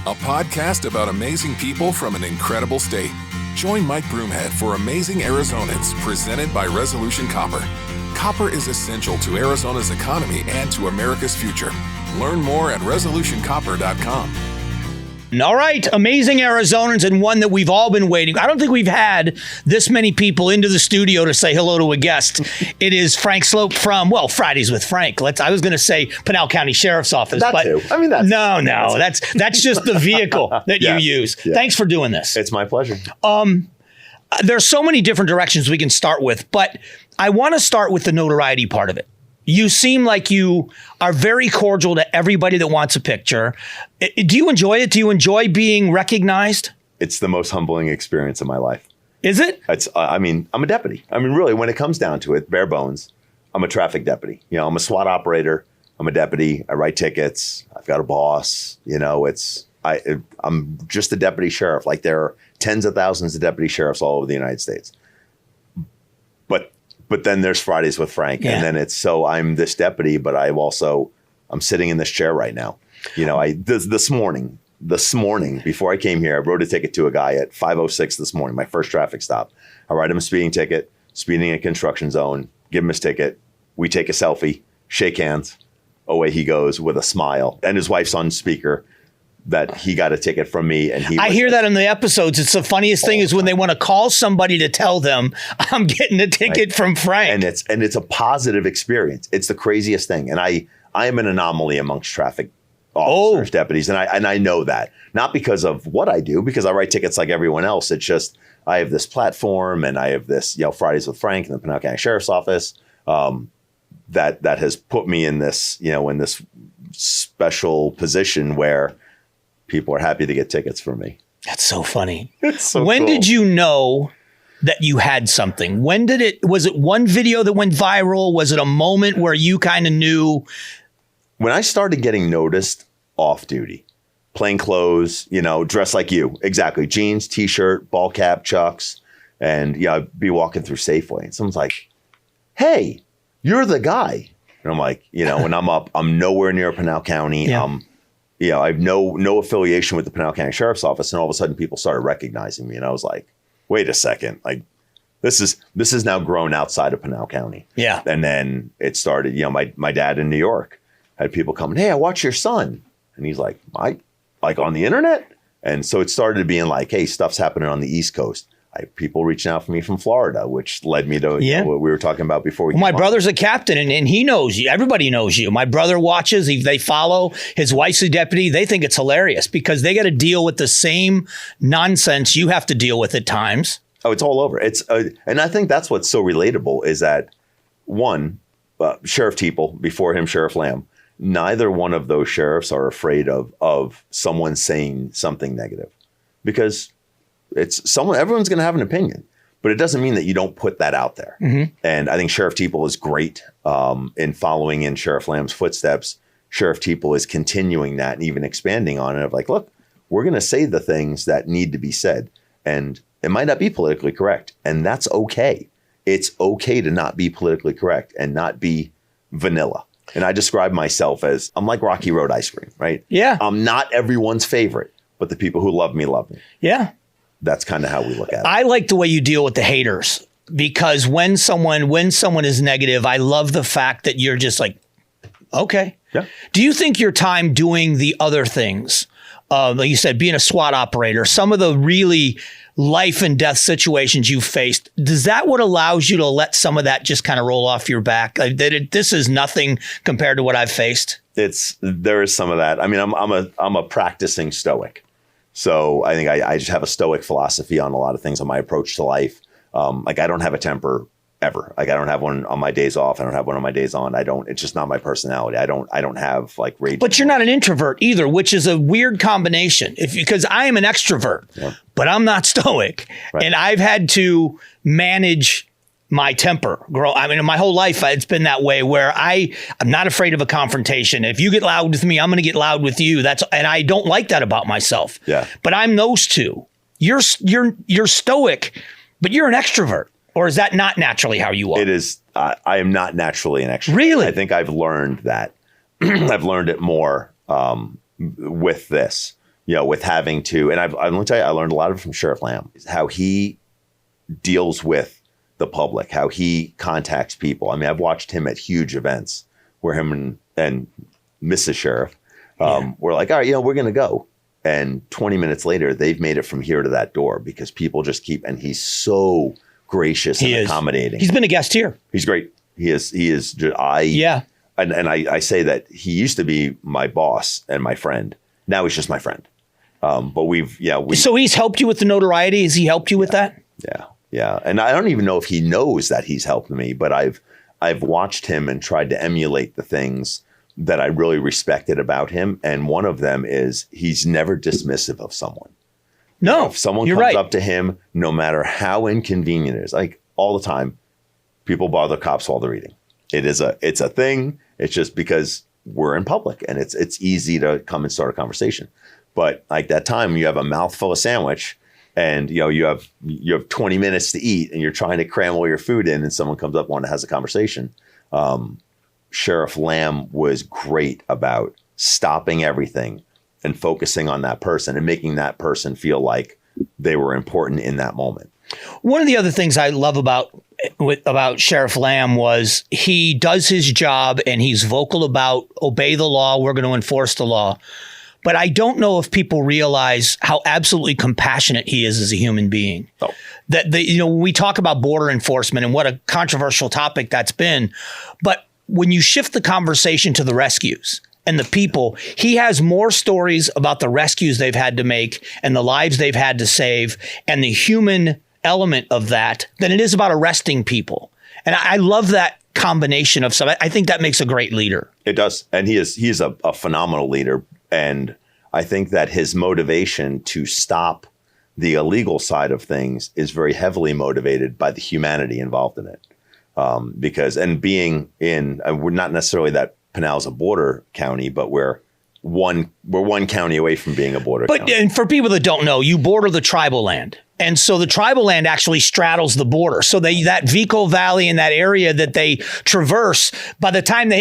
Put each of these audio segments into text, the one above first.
a podcast about amazing people from an incredible state. Join Mike Broomhead for Amazing Arizonans, presented by Resolution Copper. Copper is essential to Arizona's economy and to America's future. Learn more at resolutioncopper.com. All right, Amazing Arizonans, and one that we've all been waiting. I don't think we've had this many people into the studio to say hello to a guest. It is Frank Slope from, Fridays with Frank. I was going to say Pinal County Sheriff's Office. That but too. I mean, that's just the vehicle that Yes. you use. Yeah. Thanks for doing this. It's my pleasure. There's so many different directions we can start with, but I want to start with the notoriety part of it. You seem like you are very cordial to everybody that wants a picture. Do you enjoy it? Do you enjoy being recognized? It's the most humbling experience of my life. Is it? I'm a deputy. I mean, really, when it comes down to it, bare bones, I'm a traffic deputy. I'm a SWAT operator. I'm a deputy. I write tickets. I've got a boss. I'm just a deputy sheriff. Like, there are tens of thousands of deputy sheriffs all over the United States. But then there's Fridays with Frank, Yeah. and then I'm this deputy, but I'm sitting in this chair right now. This morning before I came here, I wrote a ticket to a guy at 5:06 this morning, my first traffic stop. I write him a speeding ticket, speeding in a construction zone, give him his ticket. We take a selfie, shake hands. Away he goes with a smile, and his wife's on speaker that he got a ticket from me. And I hear that in the episodes. It's the funniest thing is when they want to call somebody to tell them I'm getting a ticket from Frank. And it's a positive experience. It's the craziest thing. And I am an anomaly amongst traffic officers, deputies. And I know that, not because of what I do, because I write tickets like everyone else. It's just, I have this platform and I have this, Fridays with Frank in the Pinal County Sheriff's Office, that has put me in this, in this special position where people are happy to get tickets from me. That's so funny. It's so When cool. did you know that you had something? Was it one video that went viral? Was it a moment where you kind of knew? When I started getting noticed off duty, plain clothes, dressed like you, exactly, jeans, t-shirt, ball cap, chucks, and I'd be walking through Safeway and someone's like, "Hey, you're the guy." And I'm like, when I'm nowhere near Pinal County. Yeah. I have no affiliation with the Pinal County Sheriff's Office, and all of a sudden people started recognizing me, and I was like, "Wait a second! Like, this is now grown outside of Pinal County." Yeah. And then it started. My dad in New York had people coming, "Hey, I watch your son," and he's like, like on the internet?" And so it started being like, "Hey, stuff's happening on the East Coast." I have people reaching out for me from Florida, which led me to what we were talking about before. My brother's a captain, and he knows you. Everybody knows you. My brother watches. They follow. His wife's a deputy. They think it's hilarious because they got to deal with the same nonsense you have to deal with at times. Oh, it's all over. And I think that's what's so relatable is that, one, Sheriff Teeple, before him, Sheriff Lamb, neither one of those sheriffs are afraid of someone saying something negative, because everyone's going to have an opinion, but it doesn't mean that you don't put that out there. Mm-hmm. And I think Sheriff Teeple is great in following in Sheriff Lamb's footsteps. Sheriff Teeple is continuing that and even expanding on it of like, look, we're going to say the things that need to be said. And it might not be politically correct. And that's okay. It's okay to not be politically correct and not be vanilla. And I describe myself as, I'm like Rocky Road ice cream, right? Yeah. I'm not everyone's favorite, but the people who love me, love me. Yeah. That's kind of how we look at it. I like the way you deal with the haters, because when someone is negative, I love the fact that you're just like, okay. Yeah. Do you think your time doing the other things, like you said, being a SWAT operator, some of the really life and death situations you faced, does that what allows you to let some of that just kind of roll off your back? This is nothing compared to what I've faced. There is some of that. I mean, I'm a practicing stoic. So I think I just have a stoic philosophy on a lot of things, on my approach to life. Like, I don't have a temper ever. Like, I don't have one on my days off. I don't have one on my days on. It's just not my personality. I don't have like rage. But you're not an introvert either, which is a weird combination. Because I am an extrovert, but I'm not stoic. Right. And I've had to manage my temper. My whole life it's been that way, where I'm not afraid of a confrontation. If you get loud with me, I'm going to get loud with you. And I don't like that about myself. Yeah. But I'm those two. You're stoic, but you're an extrovert. Or is that not naturally how you are? It is. I am not naturally an extrovert. Really? I think I've learned that. I've learned it more with this. with having to, and I'm going to tell you, I learned a lot of it from Sheriff Lamb, how he deals with the public, how he contacts people. I mean, I've watched him at huge events where him and Mrs. Sheriff were like, all right, we're going to go. And 20 minutes later, they've made it from here to that door because people just keep, and he's so gracious and accommodating. He's been a guest here. He's great. He is. And I say that he used to be my boss and my friend. Now he's just my friend. But so he's helped you with the notoriety. Has he helped you with that? Yeah. And I don't even know if he knows that he's helped me, but I've watched him and tried to emulate the things that I really respected about him. And one of them is he's never dismissive of someone. No, if someone comes up to him, no matter how inconvenient it is, like all the time, people bother cops while they're eating. It's a thing. It's just because we're in public and it's easy to come and start a conversation. But like that time you have a mouthful of sandwich and you have 20 minutes to eat and you're trying to cram all your food in and someone comes up and has a conversation. Sheriff Lamb was great about stopping everything and focusing on that person and making that person feel like they were important in that moment. One of the other things I love about Sheriff Lamb was he does his job and he's vocal about obey the law. We're going to enforce the law. But I don't know if people realize how absolutely compassionate he is as a human being. Oh. That when we talk about border enforcement and what a controversial topic that's been, but when you shift the conversation to the rescues and the people, he has more stories about the rescues they've had to make and the lives they've had to save and the human element of that than it is about arresting people. And I love that combination of stuff. I think that makes a great leader. It does. And he's a phenomenal leader. And I think that his motivation to stop the illegal side of things is very heavily motivated by the humanity involved in it. Being in, we're not necessarily that Pinal's a border county, but we're one county away from being a border county. And for people that don't know, you border the tribal land. And so the tribal land actually straddles the border. So that Vico Valley and that area that they traverse, by the time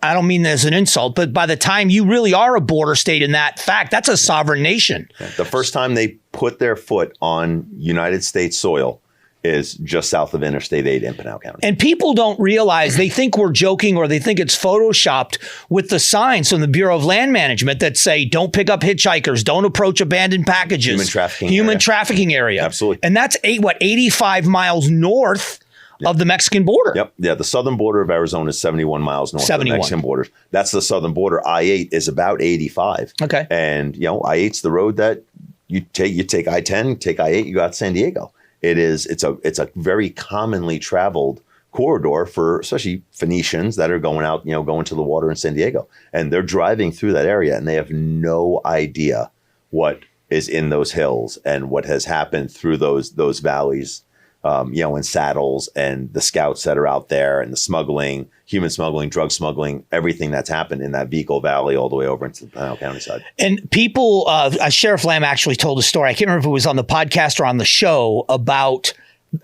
I don't mean that as an insult, but by the time you really are a border state in that fact, that's a sovereign nation. The first time they put their foot on United States soil is just south of Interstate 8 in Pinal County. And people don't realize, they think we're joking or they think it's photoshopped with the signs from the Bureau of Land Management that say, don't pick up hitchhikers, don't approach abandoned packages. Human trafficking area. Absolutely. And that's 85 miles north of the Mexican border. Yep. Yeah. The southern border of Arizona is 71 miles north of the Mexican border. That's the southern border. I-8 is about 85. Okay. And, I-8's the road that you take I-10, take I-8, you go out to San Diego. It's a very commonly traveled corridor for especially Phoenicians that are going out, going to the water in San Diego. And they're driving through that area and they have no idea what is in those hills and what has happened through those valleys, and saddles and the scouts that are out there and the smuggling, human smuggling, drug smuggling, everything that's happened in that Vico Valley all the way over into the Pinal County side. And people, Sheriff Lamb actually told a story. I can't remember if it was on the podcast or on the show about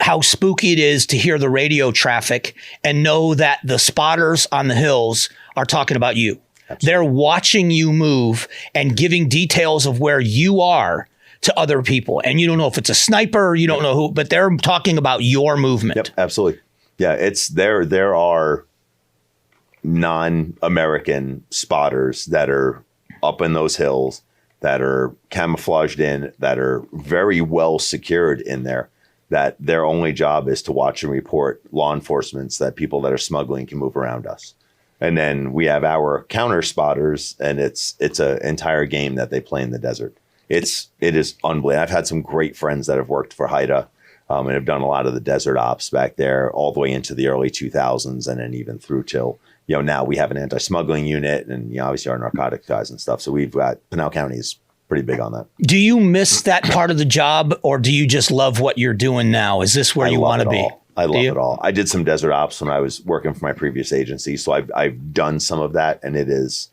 how spooky it is to hear the radio traffic and know that the spotters on the hills are talking about you. Absolutely. They're watching you move and giving details of where you are to other people. And you don't know if it's a sniper, you don't know who, but they're talking about your movement. Yep, absolutely. Yeah, it's there are non-American spotters that are up in those hills, that are camouflaged in, that are very well secured in there, that their only job is to watch and report law enforcement so that people that are smuggling can move around us. And then we have our counter spotters, and it's an entire game that they play in the desert. It is unbelievable. I've had some great friends that have worked for HIDA and have done a lot of the desert ops back there all the way into the early 2000s and then even through till, now we have an anti-smuggling unit and obviously our narcotics guys and stuff. So we've got Pinal County is pretty big on that. Do you miss that part of the job or do you just love what you're doing now? Is this where you want to be? I love it all. I did some desert ops when I was working for my previous agency. So I've done some of that and it is,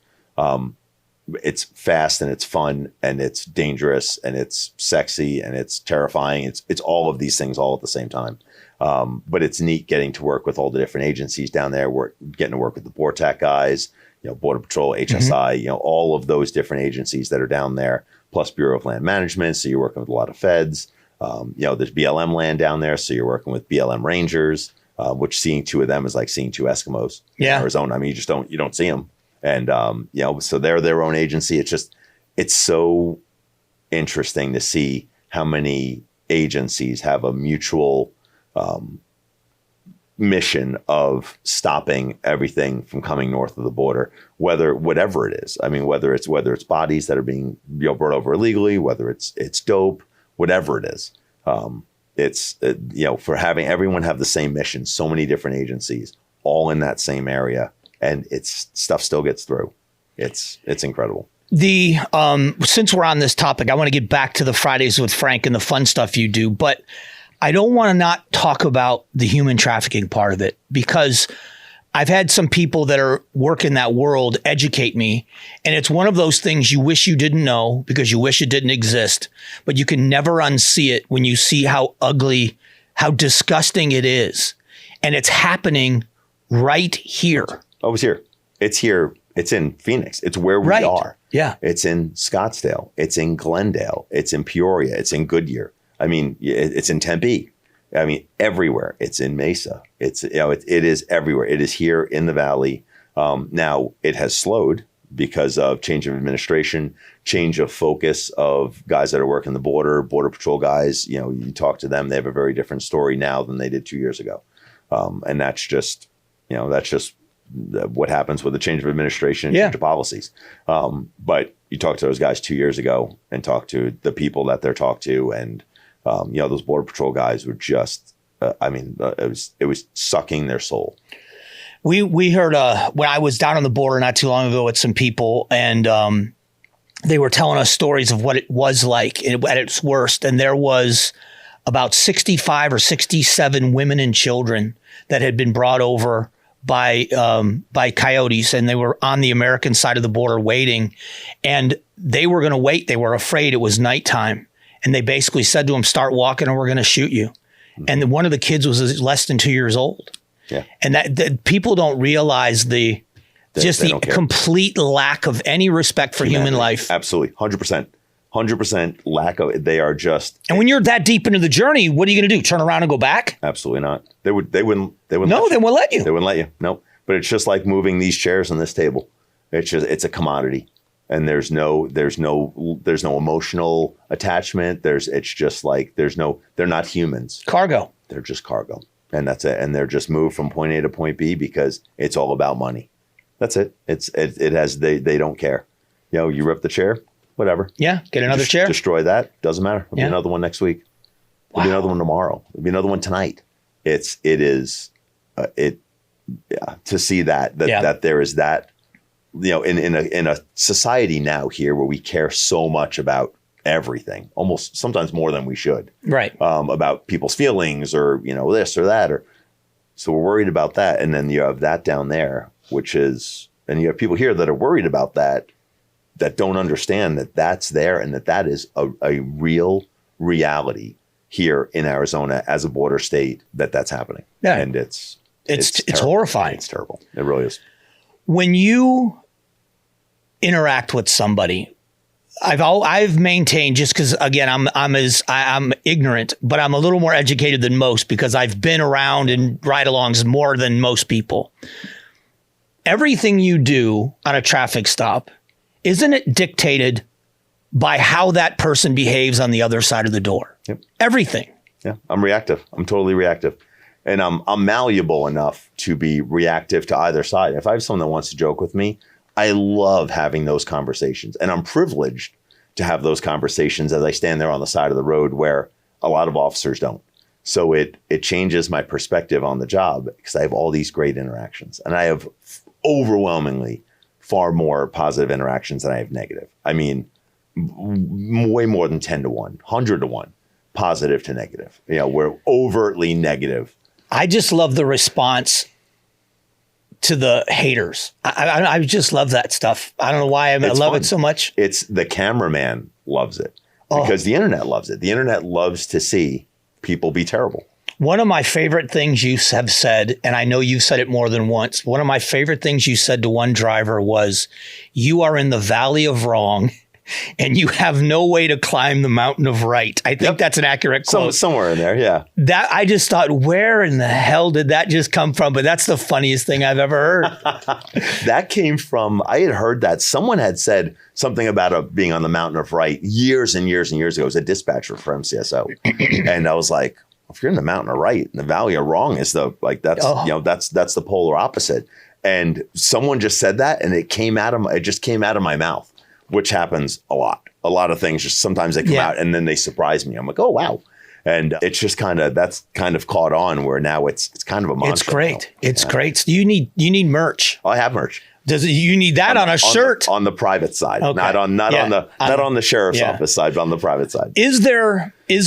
it's fast and it's fun and it's dangerous and it's sexy and it's terrifying. It's all of these things all at the same time. But it's neat getting to work with all the different agencies down there. We're getting to work with the BORTAC guys, Border Patrol, HSI, all of those different agencies that are down there, plus Bureau of Land Management. So you're working with a lot of feds. There's BLM land down there. So you're working with BLM Rangers, which seeing two of them is like seeing two Eskimos in Arizona. I mean, you don't see them. And, so they're their own agency. It's so interesting to see how many agencies have a mutual mission of stopping everything from coming north of the border, whatever it is. I mean, whether it's bodies that are being brought over illegally, whether it's dope, whatever it is. For having everyone have the same mission, so many different agencies all in that same area, and stuff still gets through. It's incredible. Since we're on this topic, I want to get back to the Fridays with Frank and the fun stuff you do, but I don't want to not talk about the human trafficking part of it, because I've had some people that are working that world educate me. And it's one of those things you wish you didn't know because you wish it didn't exist, but you can never unsee it when you see how ugly, how disgusting it is. And it's happening right here. Oh, it's here. It's here. It's in Phoenix. It's where we are. Yeah. It's in Scottsdale. It's in Glendale. It's in Peoria. It's in Goodyear. I mean, it's in Tempe. I mean, everywhere. It's in Mesa. It is everywhere. It is here in the Valley. Now it has slowed because of change of administration, change of focus of guys that are working the Border Patrol guys. You talk to them, they have a very different story now than they did 2 years ago. And that's just what happens with the change of administration and change of policies. But you talk to those guys 2 years ago and talk to the people that they're talked to, and those Border Patrol guys were just, it was sucking their soul. We heard when I was down on the border not too long ago with some people, and they were telling us stories of what it was like at its worst. And there was about 65 or 67 women and children that had been brought over by coyotes, and they were on the American side of the border waiting, and they were going to wait. They were afraid. It was nighttime. And they basically said to him, start walking or we're going to shoot you. Mm-hmm. And one of the kids was less than 2 years old. Yeah. And that people don't realize the complete lack of any respect for human life. Absolutely. 100% lack of, they are just. And when you're that deep into the journey, what are you going to do? Turn around and go back? Absolutely not. They wouldn't. No, they won't let you. They wouldn't let you. No. But it's just like moving these chairs on this table. It's a commodity. And there's no emotional attachment. They're not humans. Cargo. They're just cargo. And that's it. And they're just moved from point A to point B because it's all about money. That's it. They don't care. You rip the chair, whatever. Yeah. Get another chair. Destroy that. Doesn't matter. There'll be another one next week. There'll be another one tomorrow. There'll be another one tonight. To see that there is that, in a society now here where we care so much about everything, almost sometimes more than we should, right? About people's feelings or, this or that, so we're worried about that. And then you have that down there, and you have people here that are worried about that don't understand that that's there and that is a real reality here in Arizona as a border state, that's happening. Yeah. And it's horrifying. It's terrible. It really is. When you interact with somebody, I've maintained, just because again I'm ignorant, but I'm a little more educated than most because I've been around in ride-alongs more than most people. Everything you do on a traffic stop, isn't it dictated by how that person behaves on the other side of the door? Yep. Everything. Yeah, I'm reactive. I'm totally reactive. And I'm malleable enough to be reactive to either side. If I have someone that wants to joke with me, I love having those conversations. And I'm privileged to have those conversations as I stand there on the side of the road where a lot of officers don't. So it changes my perspective on the job because I have all these great interactions. And I have overwhelmingly far more positive interactions than I have negative. I mean, way more than 10 to 1, 100 to 1, positive to negative. We're overtly negative. I just love the response to the haters. I just love that stuff. I don't know why I love it so much. It's the cameraman loves it because the internet loves it. The internet loves to see people be terrible. One of my favorite things you have said, and I know you've said it more than once, one of my favorite things you said to one driver was, you are in the valley of wrong and you have no way to climb the mountain of right. I think that's an accurate quote. Somewhere in there, yeah. That I just thought, where in the hell did that just come from? But that's the funniest thing I've ever heard. That came from, I had heard that someone had said something about being on the mountain of right years and years and years ago. It was a dispatcher for MCSO. And I was like, if you're in the mountain of right and the valley of wrong is that's the polar opposite. And someone just said that and it just came out of my mouth, which happens a lot. A lot of things just sometimes they come out and then they surprise me. I'm like, oh, wow. And it's just that's kind of caught on where now it's kind of a mantra. It's great. It's great. So you need merch. I have merch. You need that on a shirt? On the private side, okay. not on the sheriff's office side, but on the private side. Is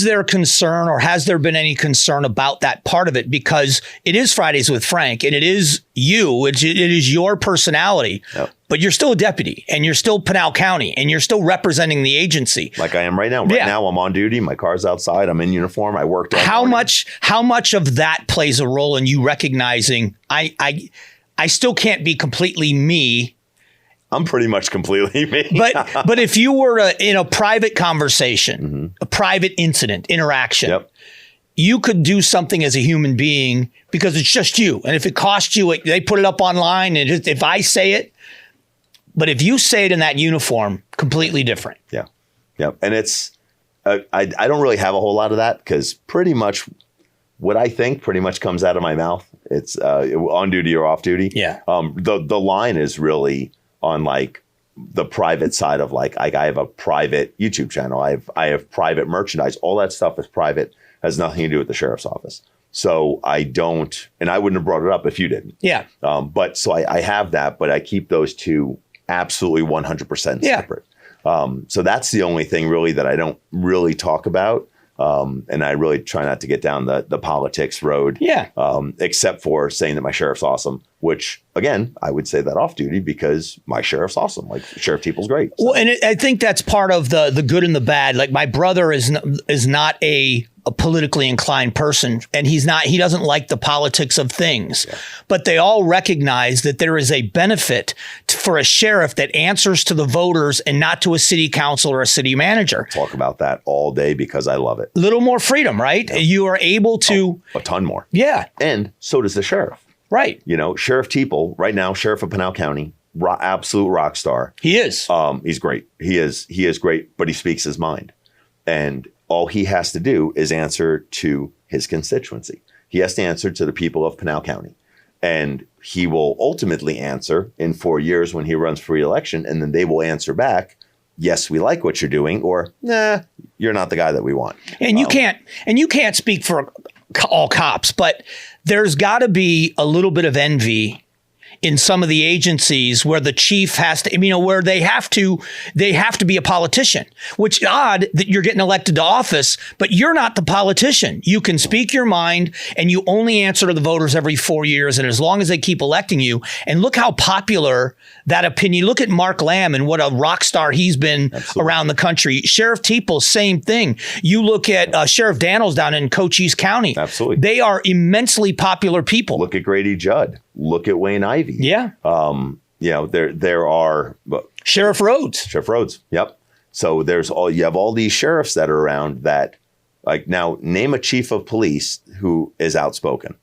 there concern, or has there been any concern about that part of it? Because it is Fridays with Frank, and it is you, it is your personality, but you're still a deputy, and you're still Pinal County, and you're still representing the agency. Like I am right now. Right now, I'm on duty. My car's outside. I'm in uniform. I worked. How much of that plays a role in you recognizing I still can't be completely me. I'm pretty much completely me. but if you were in a private conversation, a private incident, interaction, you could do something as a human being because it's just you. And if it costs you, they put it up online. And if I say it, but if you say it in that uniform, completely different. Yeah. And it's, I don't really have a whole lot of that because pretty much what I think pretty much comes out of my mouth. It's on duty or off duty. Yeah. The line is really on like the private side of like I have a private YouTube channel. I have private merchandise. All that stuff is private. Has nothing to do with the sheriff's office. So I don't, and I wouldn't have brought it up if you didn't. Yeah. But so I have that, but I keep those two absolutely 100% separate. So that's the only thing really that I don't really talk about. And I really try not to get down the politics road, except for saying that my sheriff's awesome, which, again, I would say that off duty because my sheriff's awesome. Like, Sheriff Teeple's great. So. Well, and I think that's part of the good and the bad. Like, my brother is not a politically inclined person, and he doesn't like the politics of things. Yeah. But they all recognize that there is a benefit for a sheriff that answers to the voters and not to a city council or a city manager. Talk about that all day because I love it. A little more freedom, right? Yeah. You are able to... a ton more. Yeah. And so does the sheriff. Right. You know, Sheriff Teeple, right now, Sheriff of Pinal County, absolute rock star. He is. He's great. He is great, but he speaks his mind. And all he has to do is answer to his constituency. He has to answer to the people of Pinal County. And he will ultimately answer in 4 years when he runs for re-election, and then they will answer back, yes, we like what you're doing, or nah, you're not the guy that we want. And you can't speak for all cops, but there's got to be a little bit of envy in some of the agencies where the chief has to, where they have to be a politician, which is odd that you're getting elected to office, but you're not the politician. You can speak your mind and you only answer to the voters every 4 years. And as long as they keep electing you, and look how popular that opinion, look at Mark Lamb and what a rock star he's been around the country. Sheriff Teeple, same thing. You look at Sheriff Daniels down in Cochise County. Absolutely. They are immensely popular people. Look at Grady Judd. Look at Wayne Ivey. Yeah. There are Sheriff Rhodes. Sheriff Rhodes. Yep. So you have all these sheriffs that are around that, like, now name a chief of police who is outspoken.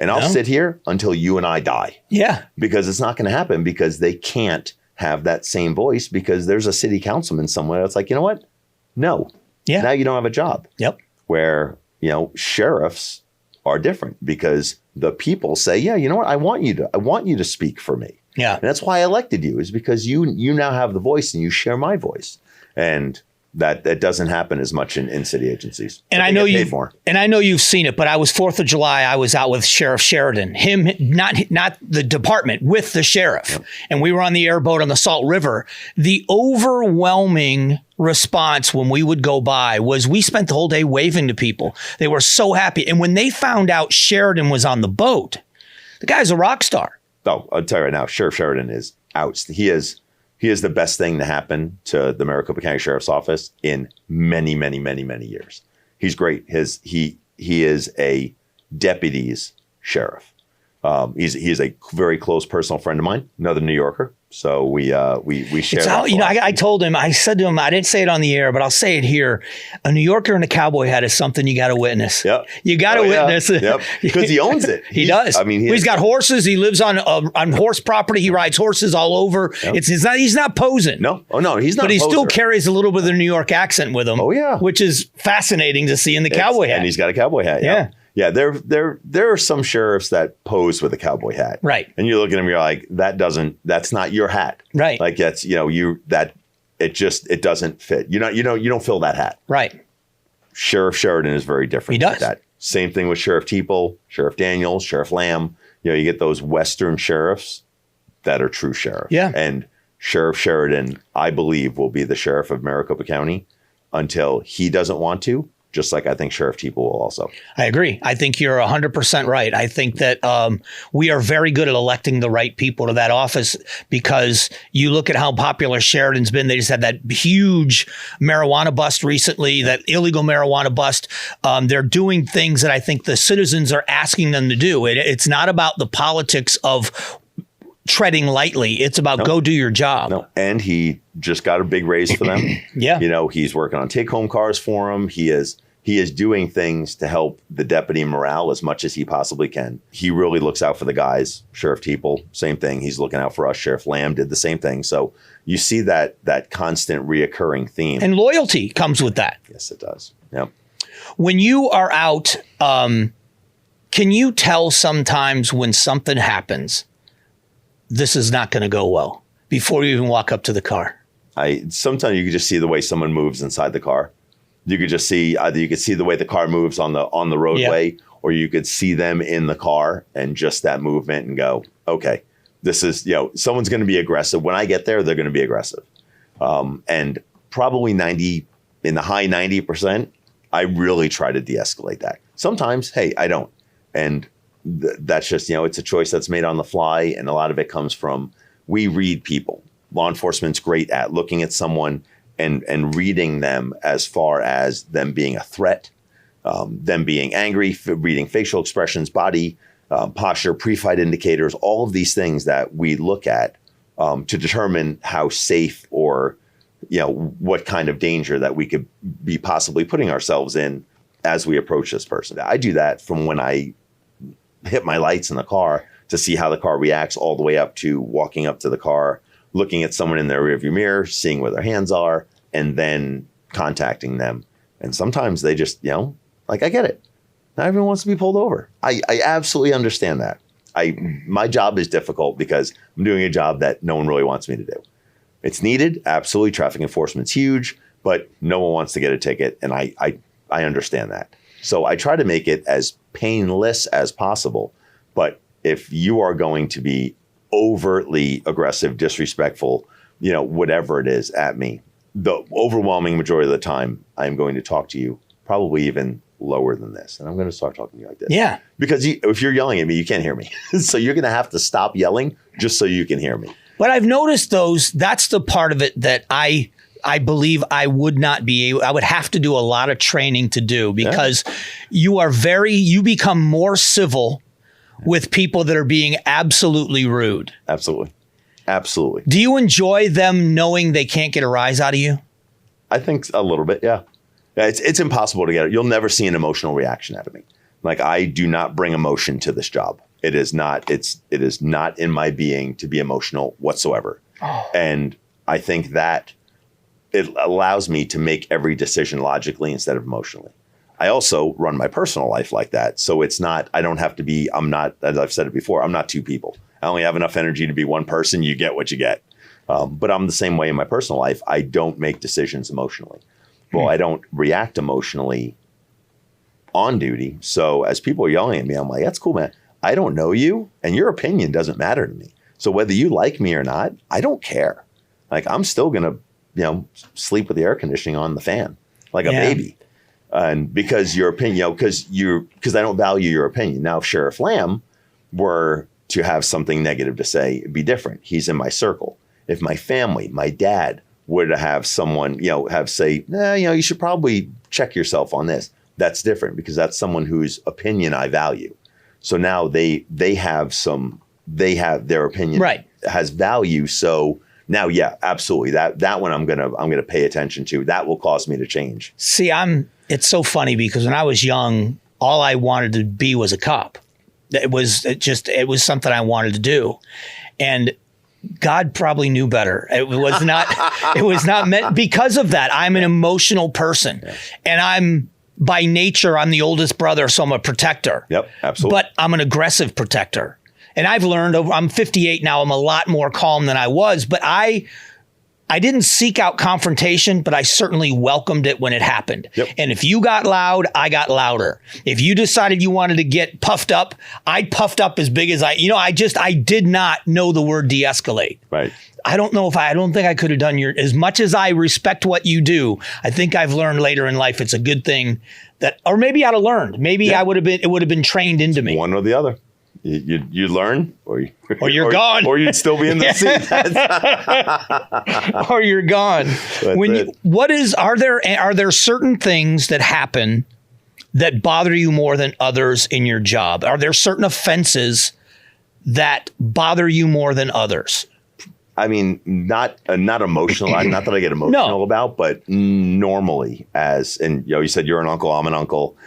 And I'll sit here until you and I die. Yeah. Because it's not going to happen because they can't have that same voice because there's a city councilman somewhere that's like, you know what? No. Yeah. Now you don't have a job. Yep. Where, sheriffs are different because the people say, yeah, you know what? I want you to speak for me. Yeah. And that's why I elected you, is because you now have the voice and you share my voice. And that doesn't happen as much in city agencies. And I know you've seen it, but I was 4th of July. I was out with Sheriff Sheridan, him, not the department, with the sheriff. Yep. And we were on the airboat on the Salt River. The overwhelming response when we would go by was we spent the whole day waving to people. They were so happy. And when they found out Sheridan was on the boat, the guy's a rock star. Oh, I'll tell you right now, Sheriff Sheridan is out. He is the best thing to happen to the Maricopa County Sheriff's Office in many, many, many, many years. He's great. he is a deputy's sheriff. He's a very close personal friend of mine, another New Yorker. So we share. I told him, I said to him, I didn't say it on the air, but I'll say it here. A New Yorker and a cowboy hat is something you got to witness. Yep. You got to witness it. Yep. Because he owns it. He does. I mean, he's got horses. He lives on horse property. He rides horses all over. Yep. He's not posing. No. Oh no, he's not. But he still carries a little bit of the New York accent with him. Oh yeah. Which is fascinating to see in the cowboy hat. And he's got a cowboy hat. Yeah. Yeah, there are some sheriffs that pose with a cowboy hat. Right. And you look at him, you're like, that's not your hat. Right. Like that's, it doesn't fit. You don't fill that hat. Right. Sheriff Sheridan is very different. He does. Like that. Same thing with Sheriff Teeple, Sheriff Daniels, Sheriff Lamb. You get those Western sheriffs that are true sheriffs. Yeah. And Sheriff Sheridan, I believe, will be the sheriff of Maricopa County until he doesn't want to. Just like I think Sheriff Teeple will also. I agree. I think you're 100% right. I think that we are very good at electing the right people to that office because you look at how popular Sheridan's been. They just had that huge marijuana bust recently, that illegal marijuana bust. They're doing things that I think the citizens are asking them to do. It's not about the politics of treading lightly. It's about go do your job. No. And he just got a big raise for them. Yeah. He's working on take-home cars for them. He is doing things to help the deputy morale as much as he possibly can. He really looks out for the guys. Sheriff Teeple, same thing. He's looking out for us. Sheriff Lamb did the same thing. So you see that constant reoccurring theme. And loyalty comes with that. Yes, it does. Yep. When you are out, can you tell sometimes when something happens, this is not going to go well before you even walk up to the car? Sometimes you can just see the way someone moves inside the car. You could just see either you could see the way the car moves on the roadway, or you could see them in the car and just that movement and go, okay, this is, someone's going to be aggressive. When I get there, they're going to be aggressive. And probably in the high 90%, I really try to de-escalate that. Sometimes, hey, I don't. And that's just, it's a choice that's made on the fly. And a lot of it comes from, we read people. Law enforcement's great at looking at someone and reading them as far as them being a threat, them being angry, reading facial expressions, body posture, pre-fight indicators, all of these things that we look at to determine how safe or, what kind of danger that we could be possibly putting ourselves in as we approach this person. I do that from when I hit my lights in the car to see how the car reacts all the way up to walking up to the car, looking at someone in their rearview mirror, seeing where their hands are, and then contacting them. And sometimes they just, I get it. Not everyone wants to be pulled over. I absolutely understand that. My job is difficult because I'm doing a job that no one really wants me to do. It's needed. Absolutely. Traffic enforcement's huge, but no one wants to get a ticket. And I understand that. So I try to make it as painless as possible. But if you are going to be overtly aggressive, disrespectful, whatever it is at me, the overwhelming majority of the time, I'm going to talk to you probably even lower than this. And I'm going to start talking to you like this. Yeah. Because if you're yelling at me, you can't hear me. So you're going to have to stop yelling just so you can hear me. But I've noticed that's the part of it that I believe I would not be able, I would have to do a lot of training to do because you become more civil with people that are being absolutely rude. Absolutely. Absolutely. Do you enjoy them knowing they can't get a rise out of you? I think a little bit, yeah. It's impossible to get it. You'll never see an emotional reaction out of me. Like, I do not bring emotion to this job. It is not in my being to be emotional whatsoever. Oh. And I think that it allows me to make every decision logically instead of emotionally. I also run my personal life like that. So it's not, I don't have to be, I'm not, as I've said it before, I'm not two people. I only have enough energy to be one person. You get what you get. But I'm the same way in my personal life. I don't make decisions emotionally. Well, I don't react emotionally on duty. So as people are yelling at me, I'm like, that's cool, man. I don't know you, and your opinion doesn't matter to me. So whether you like me or not, I don't care. Like, I'm still going to, sleep with the air conditioning on the fan like a baby. And because your opinion, because I don't value your opinion. Now, if Sheriff Lamb were to have something negative to say, it'd be different. He's in my circle. If my family, my dad, were to have someone, you should probably check yourself on this. that's different because that's someone whose opinion I value. So now they have their opinion has value. So now, yeah, absolutely. That one I'm gonna pay attention to. That will cause me to change. See, it's so funny because when I was young, all I wanted to be was a cop. It was something I wanted to do. And God probably knew better. It was not meant because of that. I'm an emotional person, and by nature, I'm the oldest brother, so I'm a protector. Yep, absolutely. But I'm an aggressive protector. And I've learned I'm 58 now. I'm a lot more calm than I was, but I didn't seek out confrontation, but I certainly welcomed it when it happened. Yep. And if you got loud, I got louder. If you decided you wanted to get puffed up, I puffed up as big as I did not know the word de-escalate. Right. I don't think I could have done as much as I respect what you do. I think I've learned later in life it's a good thing or maybe I'd have learned. Maybe it would have been trained into me. One or the other. You learn, or you're gone, or you'd still be in the seat, or you're gone. Are there certain things that happen that bother you more than others in your job? Are there certain offenses that bother you more than others? I mean, not emotional. Not that I get emotional about, but normally, you said you're an uncle, I'm an uncle.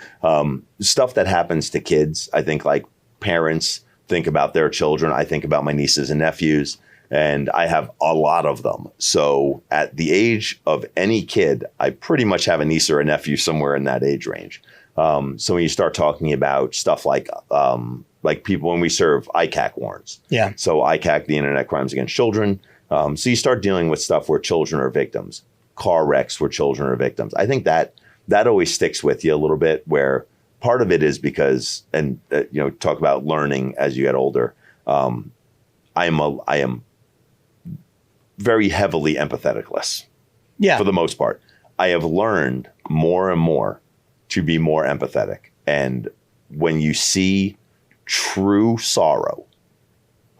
Stuff that happens to kids, I think, like. Parents think about their children. I think about my nieces and nephews, and I have a lot of them. So at the age of any kid, I pretty much have a niece or a nephew somewhere in that age range. So when you start talking about stuff like people, when we serve ICAC warrants. Yeah. So ICAC, the Internet Crimes Against Children. So you start dealing with stuff where children are victims, car wrecks where children are victims. I think that always sticks with you a little bit where part of it is because, talk about learning as you get older. I am very heavily empatheticless. Yeah. For the most part, I have learned more and more to be more empathetic. And when you see true sorrow,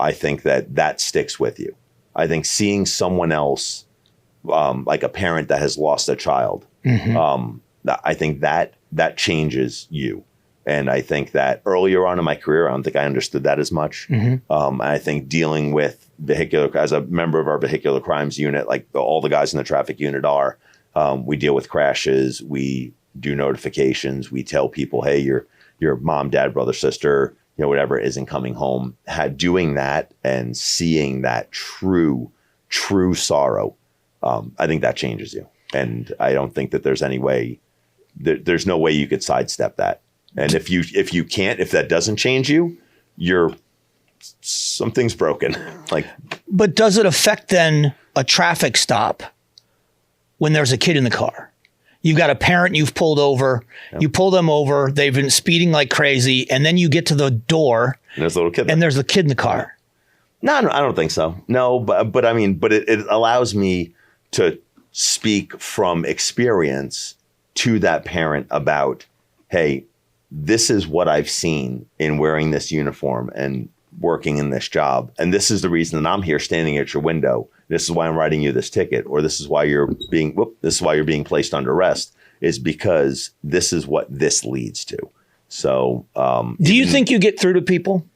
I think that sticks with you. I think seeing someone else, like a parent that has lost a child, I think that changes you. And I think that earlier on in my career, I don't think I understood that as much. I think dealing with as a member of our vehicular crimes unit, like all the guys in the traffic unit are, we deal with crashes, we do notifications, we tell people, hey, your mom, dad, brother, sister, whatever isn't coming home. Doing that and seeing that true sorrow, I think that changes you. And I don't think that there's any way. There's no way you could sidestep that. And if that doesn't change you, something's broken. But does it affect then a traffic stop when there's a kid in the car? You've got a parent you've pulled over, you pull them over, they've been speeding like crazy, and then you get to the door and there's a little kid. And there's a kid in the car. No, I don't think so. No, but I mean, it allows me to speak from experience to that parent about, hey, this is what I've seen in wearing this uniform and working in this job. And this is the reason that I'm here standing at your window. This is why I'm writing you this ticket, or this is why you're being placed under arrest, is because this is what this leads to. So, do you think you get through to people?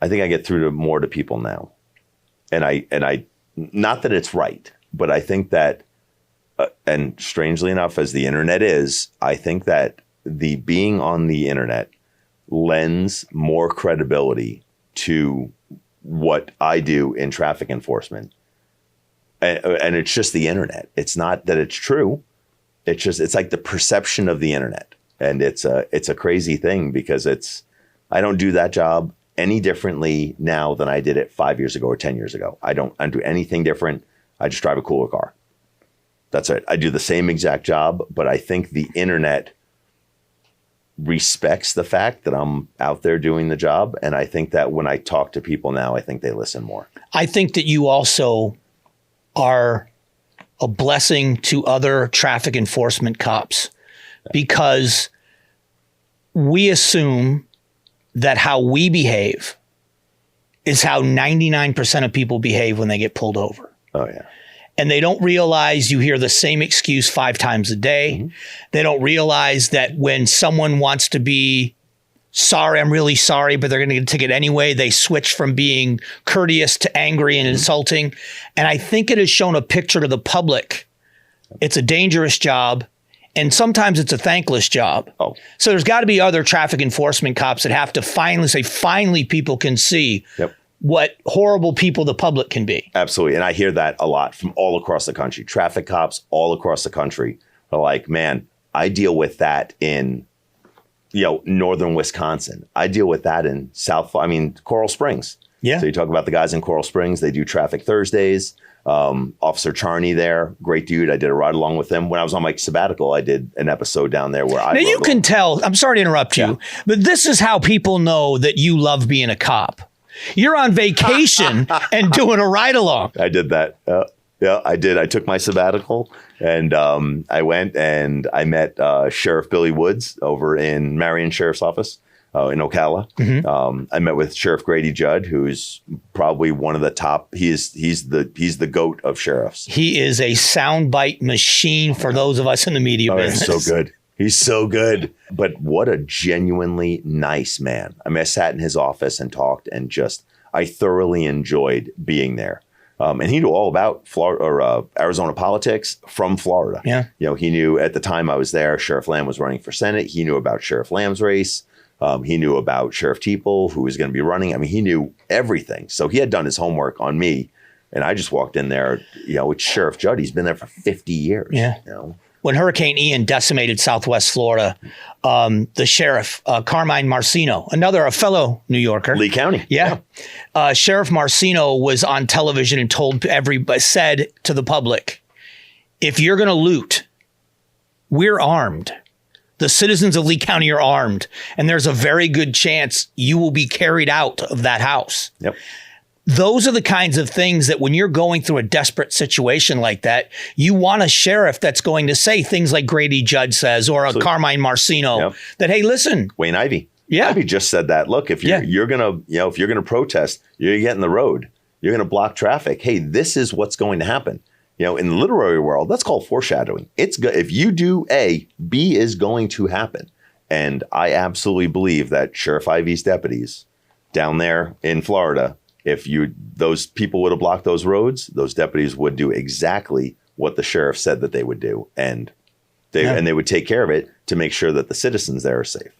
I think I get through to people now. And I, not that it's right, but I think that, and strangely enough, as the internet is, I think that the being on the internet lends more credibility to what I do in traffic enforcement. And it's just the internet. It's not that it's true. It's like the perception of the internet. And it's a crazy thing because I don't do that job any differently now than I did it 5 years ago or 10 years ago. I don't do anything different. I just drive a cooler car. That's it. I do the same exact job, but I think the internet respects the fact that I'm out there doing the job. And I think that when I talk to people now, I think they listen more. I think that you also are a blessing to other traffic enforcement cops because we assume that how we behave is how 99% of people behave when they get pulled over. Oh, yeah. And they don't realize you hear the same excuse 5 times a day. They don't realize that when someone wants to be sorry, I'm really sorry, but they're going to get a ticket anyway, they switch from being courteous to angry and insulting. And I think it has shown a picture to the public. It's a dangerous job. And sometimes it's a thankless job. So there's got to be other traffic enforcement cops that have to finally people can see what horrible people the public can be. Absolutely. And I hear that a lot from all across the country. Traffic cops all across the country are like, man, I deal with that in, northern Wisconsin. I deal with that in Coral Springs. So you talk about the guys in Coral Springs, they do traffic Thursdays. Officer Charney there, great dude. I did a ride along with him. When I was on my sabbatical, I did an episode down there where Now you can tell, I'm sorry to interrupt you, but this is how people know that you love being a cop. You're on vacation and doing a ride along. I did that. I did. I took my sabbatical and I went and I met Sheriff Billy Woods over in Marion Sheriff's Office in Ocala. I met with Sheriff Grady Judd, who's probably one of the top. He's the GOAT of sheriffs. He is a soundbite machine for those of us in the media business. He's so good. He's so good. But what a genuinely nice man. I mean, I sat in his office and talked and I thoroughly enjoyed being there. And he knew all about Florida or Arizona politics from Florida. He knew at the time I was there, Sheriff Lamb was running for Senate. He knew about Sheriff Lamb's race. He knew about Sheriff Teeple, who was going to be running. I mean, he knew everything. So he had done his homework on me. And I just walked in there, with Sheriff Judd. He's been there for 50 years. When Hurricane Ian decimated Southwest Florida, the sheriff, Carmine Marcino, a fellow New Yorker. Lee County. Sheriff Marcino was on television and said to the public, if you're going to loot, we're armed. The citizens of Lee County are armed, and there's a very good chance you will be carried out of that house. Those are the kinds of things that when you're going through a desperate situation like that, you want a sheriff that's going to say things like Grady Judd says, or a Carmine Marcino, that, hey, listen. Wayne Ivey. Ivey just said that. Look, if you're going to, if you're going to protest, you're going to get in the road. You're going to block traffic. Hey, this is what's going to happen. In the literary world, that's called foreshadowing. It's good. If you do A, B is going to happen. And I absolutely believe that Sheriff Ivey's deputies down there in Florida, if those people would have blocked those roads, those deputies would do exactly what the sheriff said that they would do. And they would take care of it to make sure that the citizens there are safe.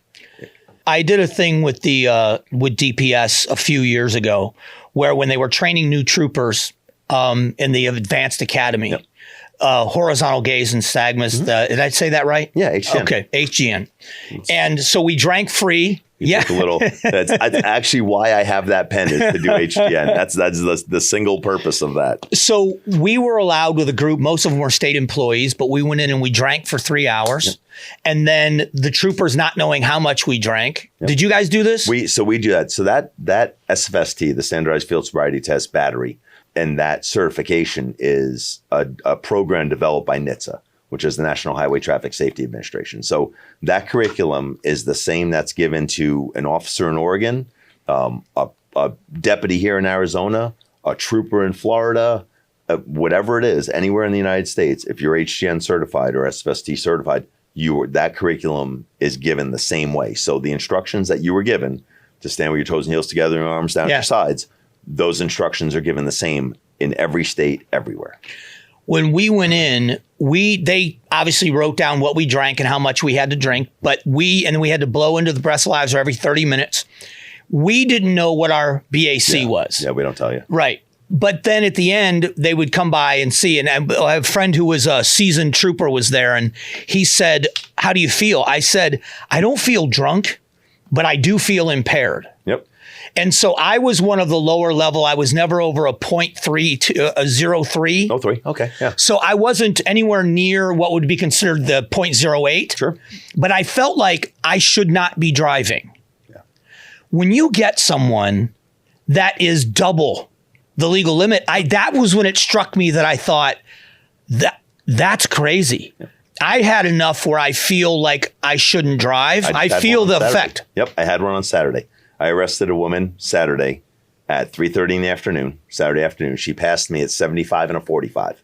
I did a thing with with DPS a few years ago where when they were training new troopers in the advanced academy, horizontal gaze and nystagmus. Did I say that right? Yeah, HGN. Okay, HGN. And so we drank free. That's actually why I have that pen, is to do HGN. That's the single purpose of that. So we were allowed with a group. Most of them were state employees, but we went in and we drank for 3 hours. And then the troopers not knowing how much we drank. Did you guys do this? We do that. So that SFST, the Standardized Field Sobriety Test battery, and that certification is a program developed by NHTSA, which is the National Highway Traffic Safety Administration. So that curriculum is the same that's given to an officer in Oregon, a deputy here in Arizona, a trooper in Florida, whatever it is, anywhere in the United States. If you're HGN certified or SFST certified, that curriculum is given the same way. So the instructions that you were given to stand with your toes and heels together and your arms down at your sides, those instructions are given the same in every state, everywhere. When we went in, they obviously wrote down what we drank and how much we had to drink, but we had to blow into the breathalyzer every 30 minutes. We didn't know what our BAC was. Yeah, we don't tell you. Right. But then at the end, they would come by and see. And I have a friend who was a seasoned trooper was there, and he said, "How do you feel?" I said, "I don't feel drunk, but I do feel impaired." Yep. And so I was one of the lower level. I was never over a 0.3 to a 0.3. 0.3. Okay. Yeah. So I wasn't anywhere near what would be considered the 0.08. Sure. But I felt like I should not be driving. Yeah. When you get someone that is double the legal limit, that was when it struck me that I thought that's crazy. Yeah. I had enough where I feel like I shouldn't drive. I feel the effect. Yep. I had one on Saturday. I arrested a woman Saturday at 3:30 in the afternoon, Saturday afternoon. She passed me at 75 and a 45.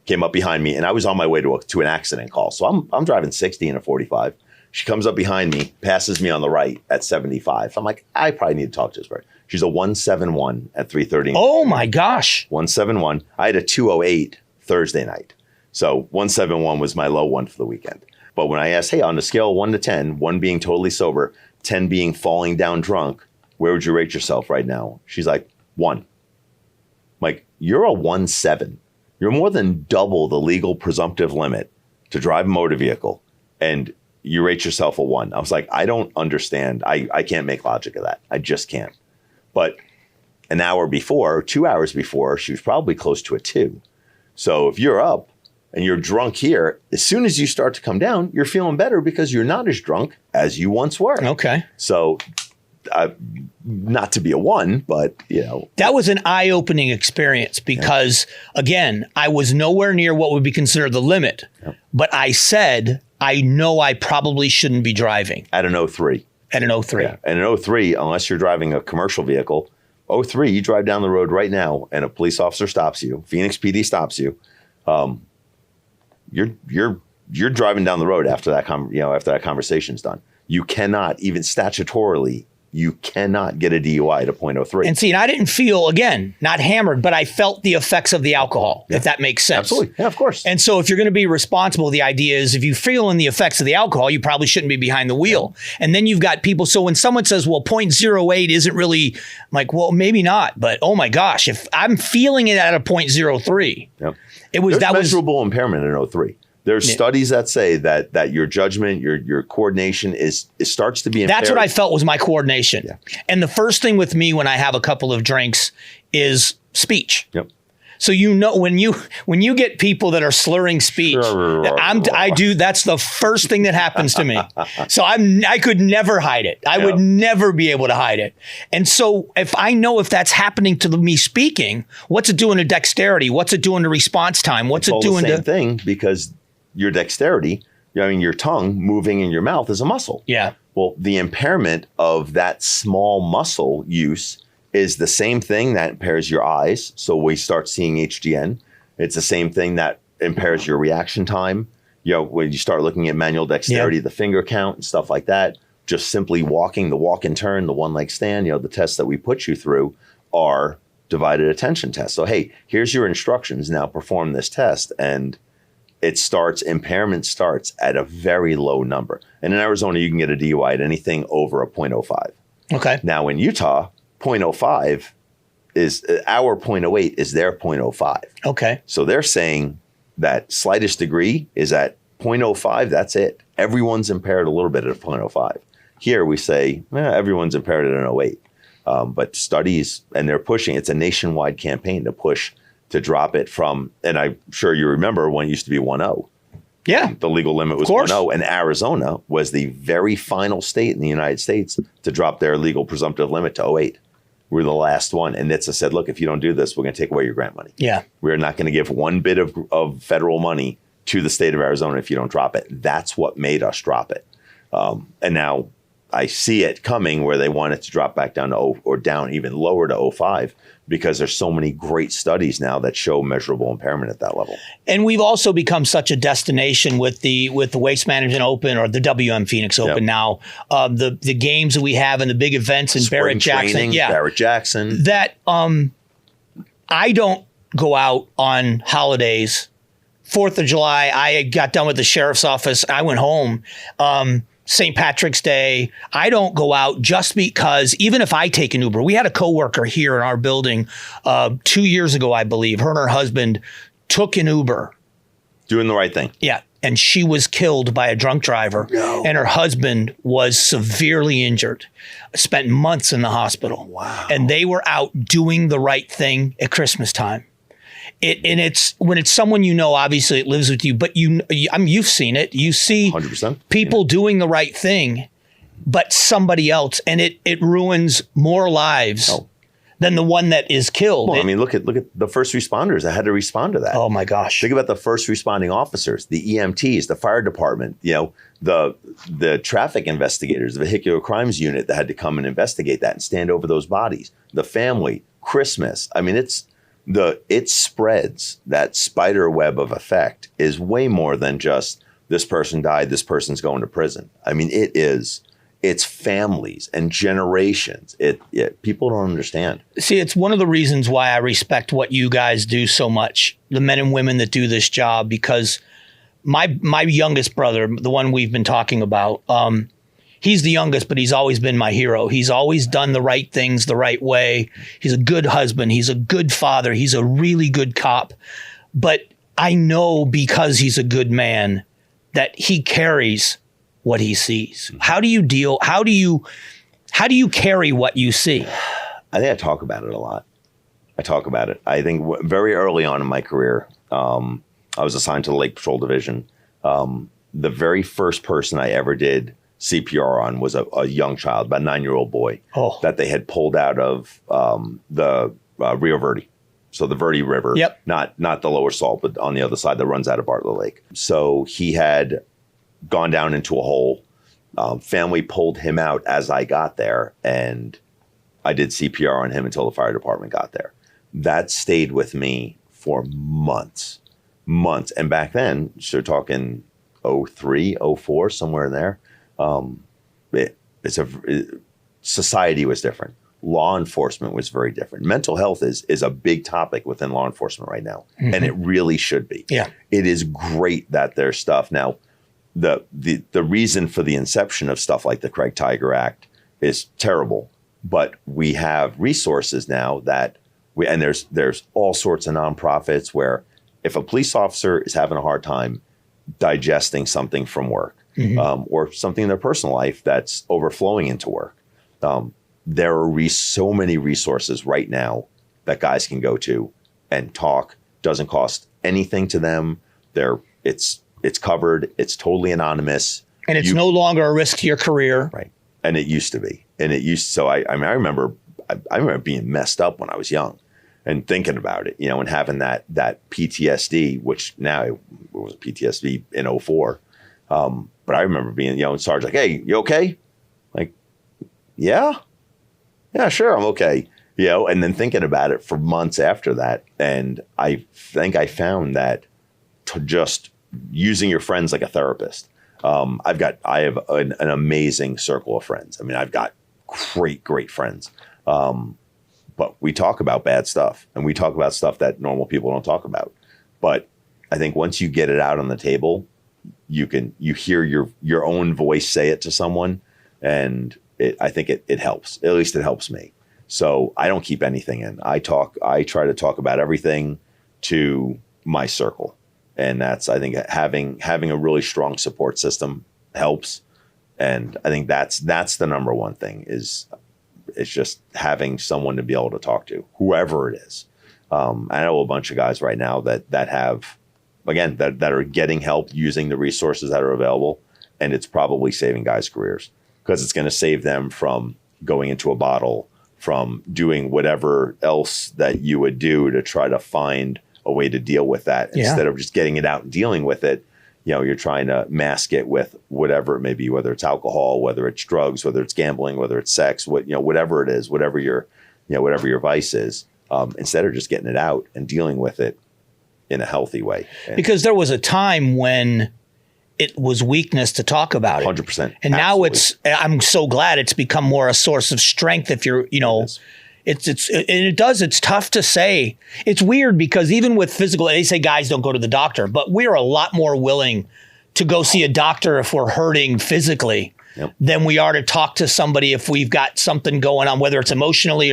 came up behind me, and I was on my way to an accident call. So I'm driving 60 in a 45. She comes up behind me, passes me on the right at 75. I'm like, I probably need to talk to this person. She's a 171 at 3:30. Oh my gosh. 171. I had a 208 Thursday night. So 171 was my low one for the weekend. But when I asked, hey, on the scale of 1 to 10, 1 being totally sober, 10 being falling down drunk, where would you rate yourself right now? She's like, 1. I'm like, you're a 1.7. You're more than double the legal presumptive limit to drive a motor vehicle. And you rate yourself a 1. I was like, I don't understand. I can't make logic of that. I just can't. But an hour before, 2 hours before, she was probably close to a 2. So if you're up and you're drunk here, as soon as you start to come down, you're feeling better because you're not as drunk as you once were. Okay. So not to be a 1, but, That was an eye-opening experience because, again, I was nowhere near what would be considered the limit. Yep. But I said, I know I probably shouldn't be driving. At an 03. At an 03. Yeah. And an 03, unless you're driving a commercial vehicle, 03, you drive down the road right now and a police officer stops you, Phoenix PD stops you, you're driving down the road after that after that conversation's done. You cannot, even statutorily, you cannot get a DUI at a .03. And see, and I didn't feel, again, not hammered, but I felt the effects of the alcohol, if that makes sense. Absolutely. Yeah, of course. And so if you're going to be responsible, the idea is if you feel in the effects of the alcohol, you probably shouldn't be behind the wheel. Yeah. And then you've got people. So when someone says, well, .08 isn't really, I'm like, well, maybe not. But oh my gosh, if I'm feeling it at a .03, There's measurable impairment in 03. There's studies that say that your judgment, your coordination starts to be impaired. That's what I felt was my coordination. Yeah. And the first thing with me when I have a couple of drinks is speech. Yep. So when you get people that are slurring speech, that's the first thing that happens to me. So I could never hide it. I would never be able to hide it. And so if I know if that's happening to me speaking, what's it doing to dexterity? What's it doing to response time? What's it doing to the same thing, because your dexterity, your tongue moving in your mouth is a muscle. Yeah. Well, the impairment of that small muscle use is the same thing that impairs your eyes. So we start seeing HGN. It's the same thing that impairs your reaction time. When you start looking at manual dexterity, the finger count and stuff like that, just simply walking, the walk and turn, the one leg stand, the tests that we put you through are divided attention tests. So, hey, here's your instructions. Now perform this test. And impairment starts at a very low number. And in Arizona, you can get a DUI at anything over a .05. Okay. Now in Utah, .05 is our .08 is their .05. Okay. So they're saying that slightest degree is at .05. That's it. Everyone's impaired a little bit at a .05. Here we say everyone's impaired at an 08. But studies, and they're pushing, it's a nationwide campaign to push to drop it from, and I'm sure you remember when it used to be 1.0. Yeah. The legal limit was 1.0, and Arizona was the very final state in the United States to drop their legal presumptive limit to 08. We're the last one. And NHTSA said, look, if you don't do this, we're going to take away your grant money. Yeah. We're not going to give one bit of federal money to the state of Arizona if you don't drop it. That's what made us drop it. And now I see it coming where they want it to drop back down to or down even lower to 05, because there's so many great studies now that show measurable impairment at that level. And we've also become such a destination with the Waste Management Open, or the WM Phoenix Open now, the games that we have and the big events in Barrett Jackson. Barrett Jackson. That I don't go out on holidays. 4th of July, I got done with the sheriff's office. I went home. St. Patrick's Day, I don't go out just because, even if I take an Uber, we had a coworker here in our building 2 years ago, I believe. Her and her husband took an Uber. Doing the right thing. Yeah. And she was killed by a drunk driver. No. And her husband was severely injured. Spent months in the hospital. Wow. And they were out doing the right thing at Christmas time. It's when it's someone obviously it lives with you, but you've seen it. You see 100%. People doing the right thing, but somebody else, and it ruins more lives than the one that is killed. Well, look at the first responders that had to respond to that. Oh my gosh! Think about the first responding officers, the EMTs, the fire department. The traffic investigators, the vehicular crimes unit that had to come and investigate that and stand over those bodies. The family, Christmas. it spreads. That spider web of effect is way more than just this person died, this person's going to prison. I mean, it's families and generations. People don't understand. See, it's one of the reasons why I respect what you guys do so much, the men and women that do this job, because my youngest brother, the one we've been talking about, he's the youngest, but he's always been my hero. He's always done the right things the right way. He's a good husband. He's a good father. He's a really good cop. But I know, because he's a good man, that he carries what he sees. How do you carry what you see? I think I talk about it a lot. I talk about it. I think very early on in my career, I was assigned to the Lake Patrol Division. The very first person I ever did CPR on was a young child, about a 9-year-old boy, that they had pulled out of the Rio Verde. So the Verde River, not the lower salt, but on the other side that runs out of Bartlett Lake. So he had gone down into a hole. Family pulled him out as I got there, and I did CPR on him until the fire department got there. That stayed with me for months. And back then, so we're talking 03, 04, somewhere in there. Society was different. Law enforcement was very different. Mental health is a big topic within law enforcement right now, and it really should be. Yeah, it is great that there's stuff now. The reason for the inception of stuff like the Craig Tiger Act is terrible, but we have resources now that there's all sorts of nonprofits where if a police officer is having a hard time digesting something from work, or something in their personal life that's overflowing into work, there are so many resources right now that guys can go to and talk. Doesn't cost anything to them. It's covered. It's totally anonymous. And it's no longer a risk to your career. Right. And it used to be. So I remember being messed up when I was young and thinking about it, and having that PTSD, which now it was PTSD in 04. But I remember being, in Sarge, like, hey, you okay? Like, yeah, sure, I'm okay. And then thinking about it for months after that. And I think I found that to just using your friends like a therapist. I have an amazing circle of friends. I mean, I've got great friends. But we talk about bad stuff, and we talk about stuff that normal people don't talk about. But I think once you get it out on the table, you hear your own voice say it to someone, and I think it helps. At least it helps me. So I don't keep anything in. I try to talk about everything to my circle. And that's, I think, having a really strong support system helps. And I think that's the number one thing is it's just having someone to be able to talk to, whoever it is. I know a bunch of guys right now that have, again, that are getting help using the resources that are available. And it's probably saving guys' careers because it's going to save them from going into a bottle, from doing whatever else that you would do to try to find a way to deal with that instead of just getting it out and dealing with it. You're trying to mask it with whatever it may be, whether it's alcohol, whether it's drugs, whether it's gambling, whether it's sex, whatever it is, whatever your vice is, instead of just getting it out and dealing with it in a healthy way. Because there was a time when it was weakness to talk about it. 100%. And now I'm so glad it's become more a source of strength if you're, it's tough to say. It's weird because even with physical, they say guys don't go to the doctor, but we're a lot more willing to go see a doctor if we're hurting physically than we are to talk to somebody if we've got something going on, whether it's emotionally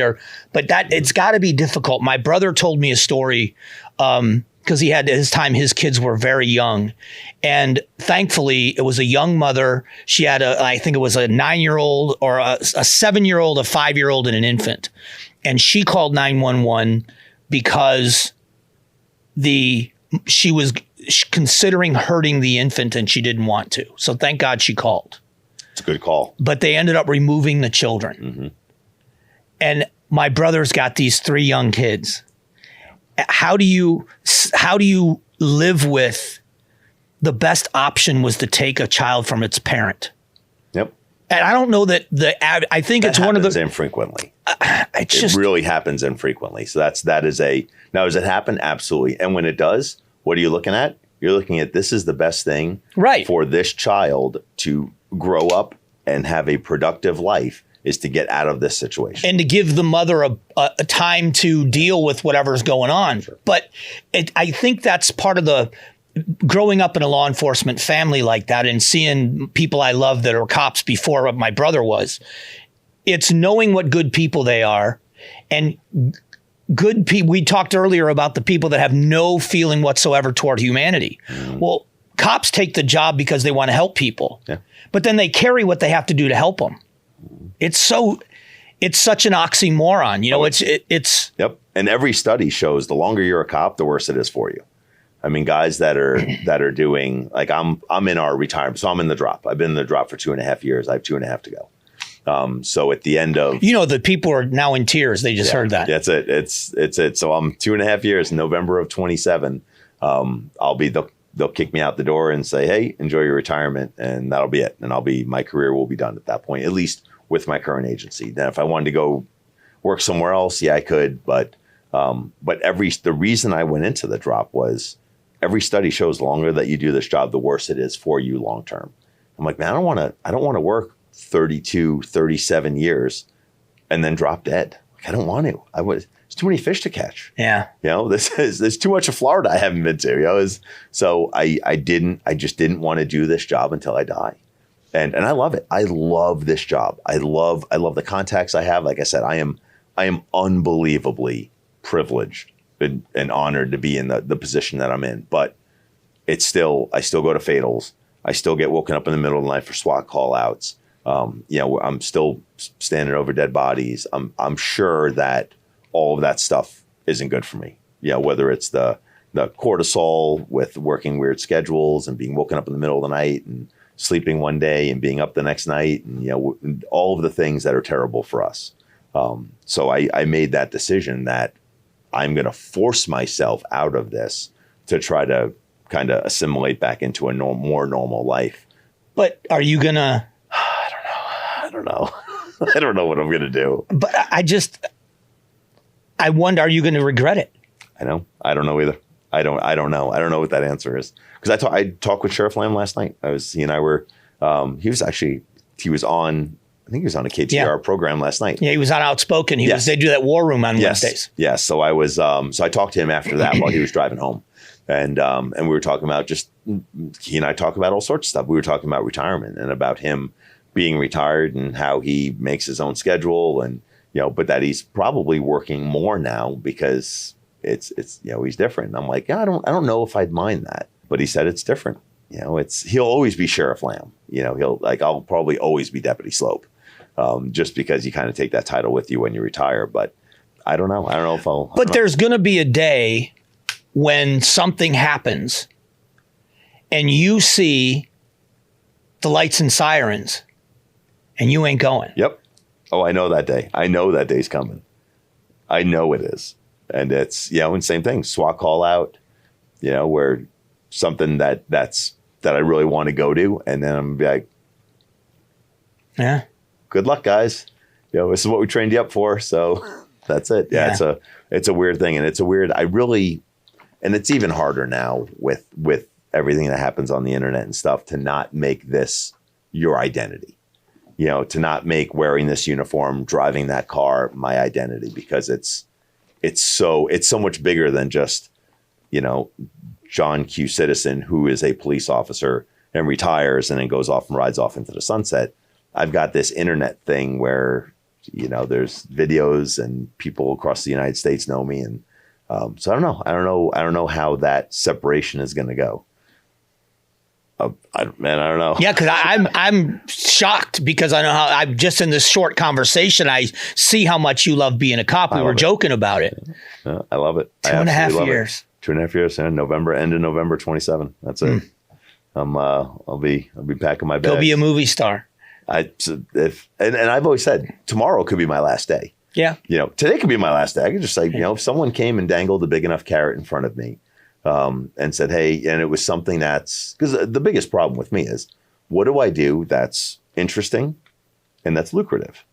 but it's got to be difficult. My brother told me a story, because he had his kids were very young. And thankfully, it was a young mother. She had I think it was a 9-year-old or a 7-year-old, a 5-year-old, and an infant. And she called 911 because she was considering hurting the infant and she didn't want to. So thank God she called. It's a good call. But they ended up removing the children. Mm-hmm. And my brother's got these 3 young kids. How do you live with the best option was to take a child from its parent? Yep. And I don't know that I think it's one of the infrequently. It really happens infrequently. So that is now, does it happen? Absolutely. And when it does, what are you looking at? You're looking at, this is the best thing for this child to grow up and have a productive life, is to get out of this situation. And to give the mother a time to deal with whatever's going on. Sure. But I think that's part of the growing up in a law enforcement family like that and seeing people I love that are cops before my brother was. It's knowing what good people they are. And good people, we talked earlier about the people that have no feeling whatsoever toward humanity. Well, cops take the job because they want to help people, but then they carry what they have to do to help them. It's such an oxymoron. You know, it's. Yep. And every study shows the longer you're a cop, the worse it is for you. I mean, guys that are doing, like, I'm in our retirement, so I'm in the drop. I've been in the drop for 2.5 years. I have 2.5 to go. So at the end of, the people are now in tears. They just heard that. That's it. It's it. So I'm 2.5 years, November of 27. They'll kick me out the door and say, hey, enjoy your retirement. And that'll be it. And my career will be done at that point, at least with my current agency. Then if I wanted to go work somewhere else, I could. But the reason I went into the drop was every study shows the longer that you do this job, the worse it is for you long term. I'm like, man, I don't want to work 32, 37 years and then drop dead. Like, I don't want to. There's too many fish to catch. Yeah. There's too much of Florida I haven't been to. So I just didn't want to do this job until I die. And I love it. I love this job. I love the contacts I have. Like I said, I am unbelievably privileged and honored to be in the position that I'm in. But I still go to fatals. I still get woken up in the middle of the night for SWAT call outs. I'm still standing over dead bodies. I'm sure that all of that stuff isn't good for me. Whether it's the cortisol with working weird schedules and being woken up in the middle of the night and sleeping one day and being up the next night, and all of the things that are terrible for us. So I made that decision that I'm going to force myself out of this to try to kind of assimilate back into a more normal life. But are you going to? I don't know. I don't know what I'm going to do. But I wonder, are you going to regret it? I don't know either. I don't know. I don't know what that answer is. Because I talked with Sheriff Lamb last night. He and I were, he was on, I think he was on a KTAR program last night. Yeah, he was on Outspoken. They do that war room on Wednesdays. Yes. So I was, so I talked to him after that while he was driving home. And we were talking about he and I talk about all sorts of stuff. We were talking about retirement and about him being retired and how he makes his own schedule and, but that he's probably working more now because it's he's different. And I'm like, I don't know if I'd mind that. But he said it's different. He'll always be Sheriff Lamb. I'll probably always be Deputy Slope, just because you kind of take that title with you when you retire. But I don't know. I don't know if I'll. But there's going to be a day when something happens and you see the lights and sirens and you ain't going. Yep. Oh, I know that day. I know that day's coming. I know it is. And it's, and same thing, SWAT call out, where something that I really want to go to. And then I'm like, yeah, good luck, guys. This is what we trained you up for. So that's it. Yeah. It's a weird thing. And and it's even harder now with everything that happens on the internet and stuff to not make this your identity, to not make wearing this uniform, driving that car my identity, because it's so much bigger than just, John Q. Citizen, who is a police officer and retires and then goes off and rides off into the sunset. I've got this internet thing where, there's videos and people across the United States know me. And so I don't know how that separation is going to go. I don't know. Yeah, because I'm shocked because I know how I'm just in this short conversation. I see how much you love being a cop. We were joking about it. Yeah, I love it. 2.5 years. 2.5 years. And end of November 27. That's it. I'll be packing my bags. Go be a movie star. And I've always said tomorrow could be my last day. Yeah. Today could be my last day. I could just say, if someone came and dangled a big enough carrot in front of me, and said, hey, and it was something because the biggest problem with me is, what do I do that's interesting and that's lucrative.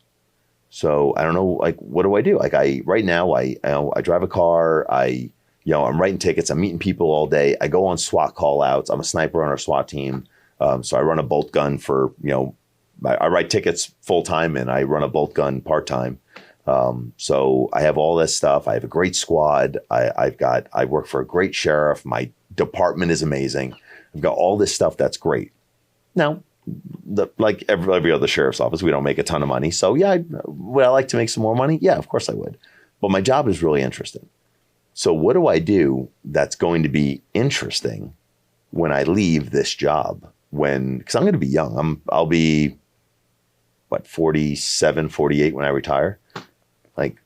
So I don't know, like, what do I do? Like right now, I drive a car. I'm writing tickets. I'm meeting people all day. I go on SWAT call outs. I'm a sniper on our SWAT team. So I run a bolt gun for, I write tickets full time and I run a bolt gun part time. So I have all this stuff. I have a great squad. I work for a great sheriff. My department is amazing. I've got all this stuff that's great. Now, like every other sheriff's office, we don't make a ton of money. So yeah, would I like to make some more money? Yeah, of course I would. But my job is really interesting. So what do I do that's going to be interesting when I leave this job? Because I'm going to be young. I'll be 47, 48 when I retire. Like,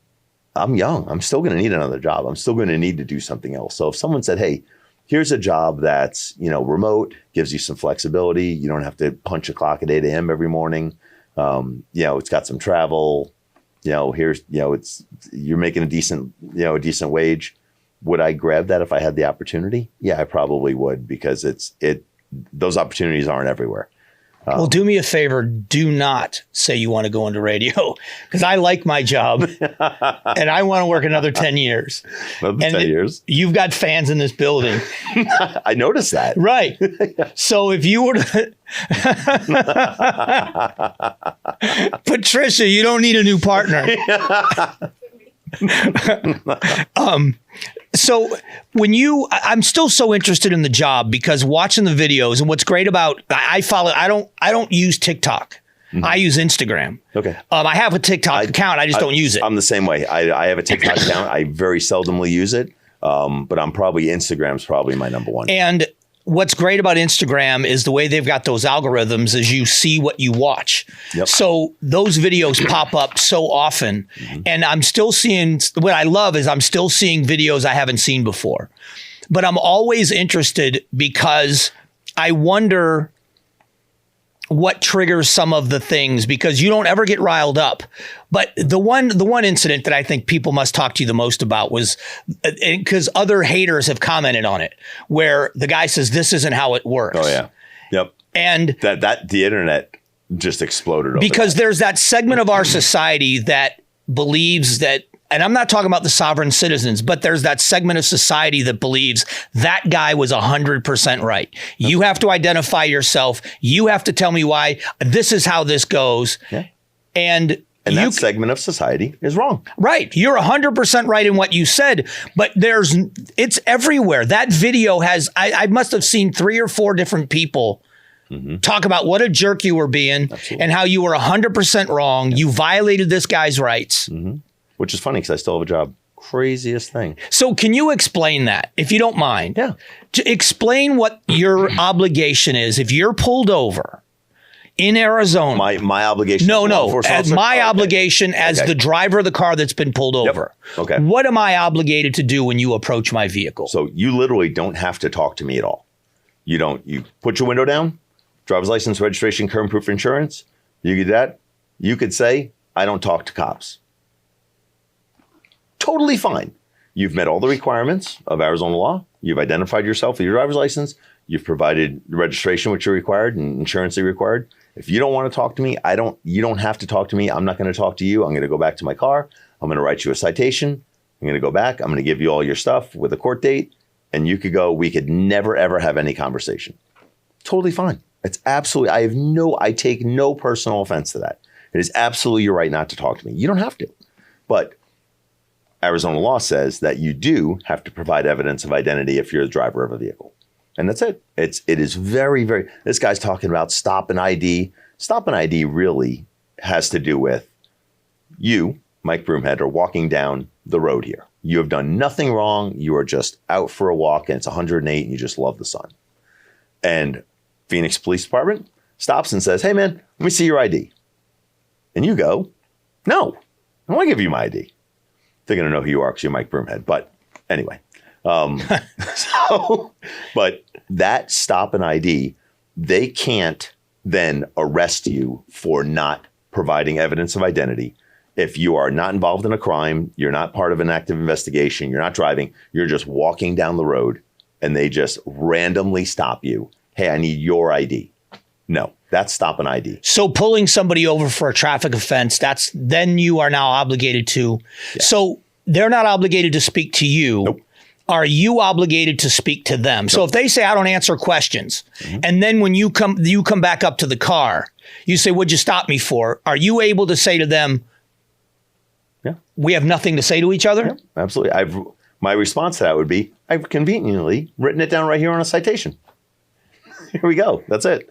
I'm young. I'm still going to need another job. I'm still going to need to do something else. So if someone said, hey, here's a job that's, remote, gives you some flexibility. You don't have to punch a clock at 8 a.m. every morning. It's got some travel. You're making a decent wage. Would I grab that if I had the opportunity? Yeah, I probably would, because those opportunities aren't everywhere. Well, do me a favor. Do not say you want to go into radio, because I like my job and I want to work another 10 years. Another 10 years? You've got fans in this building. I noticed that. Right. So if you were to... Patricia, you don't need a new partner. So I'm still so interested in the job, because watching the videos, and what's great about, I don't use TikTok. Mm-hmm. I use Instagram. Okay. I have a TikTok account. I just don't use it. I'm the same way. I have a TikTok account. I very seldomly use it. But Instagram's probably my number one. And what's great about Instagram is the way they've got those algorithms is you see what you watch. Yep. So those videos pop up so often. Mm-hmm. And I'm still seeing, what I love is I'm still seeing videos I haven't seen before. But I'm always interested, because I wonder what triggers some of the things, because you don't ever get riled up. But the one incident that I think people must talk to you the most about was, because other haters have commented on it, where the guy says, this isn't how it works. Oh yeah. Yep. And that the internet just exploded. Because there's that segment of our society that believes that, and I'm not talking about the sovereign citizens, but there's that segment of society that believes that guy was 100% right. You have to identify yourself. You have to tell me why. This is how this goes. Yeah. And that segment of society is wrong. Right. You're 100% right in what you said, but it's everywhere. That video has, I must have seen 3 or 4 different people talk about what a jerk you were being. Absolutely. And how you were 100% wrong. Yeah. You violated this guy's rights. Mm-hmm. Which is funny, because I still have a job. Craziest thing. So can you explain that, if you don't mind? Yeah. Explain what your obligation is if you're pulled over in Arizona. My obligation? No. As my obligation as the driver of the car that's been pulled over. Yep. Okay. What am I obligated to do when you approach my vehicle? So you literally don't have to talk to me at all. You put your window down, driver's license, registration, current proof of insurance. You get that. You could say, I don't talk to cops. Totally fine. You've met all the requirements of Arizona law. You've identified yourself with your driver's license. You've provided the registration which you're required and insurance that you're required. If you don't want to talk to me, you don't have to talk to me. I'm not going to talk to you. I'm going to go back to my car. I'm going to write you a citation. I'm going to go back. I'm going to give you all your stuff with a court date. And you could go, we could never, ever have any conversation. Totally fine. It's absolutely, I take no personal offense to that. It is absolutely your right not to talk to me. You don't have to. But Arizona law says that you do have to provide evidence of identity if you're the driver of a vehicle. And that's it. It is very, very, this guy's talking about stop and ID. Stop and ID really has to do with you, Mike Broomhead, are walking down the road here. You have done nothing wrong. You are just out for a walk and it's 108 and you just love the sun. And Phoenix Police Department stops and says, hey man, let me see your ID. And you go, no, I don't want to give you my ID. They're going to know who you are because you're Mike Broomhead. But anyway, but that stop and ID, they can't then arrest you for not providing evidence of identity. If you are not involved in a crime, you're not part of an active investigation, you're not driving, you're just walking down the road and they just randomly stop you. Hey, I need your ID. No. That's stop an ID. So pulling somebody over for a traffic offense, then you are now obligated to. Yeah. So they're not obligated to speak to you. Nope. Are you obligated to speak to them? Nope. So if they say, I don't answer questions, and then when you come back up to the car, you say, what'd you stop me for? Are you able to say to them, we have nothing to say to each other? Yeah, absolutely. My response to that would be, I've conveniently written it down right here on a citation. Here we go. That's it.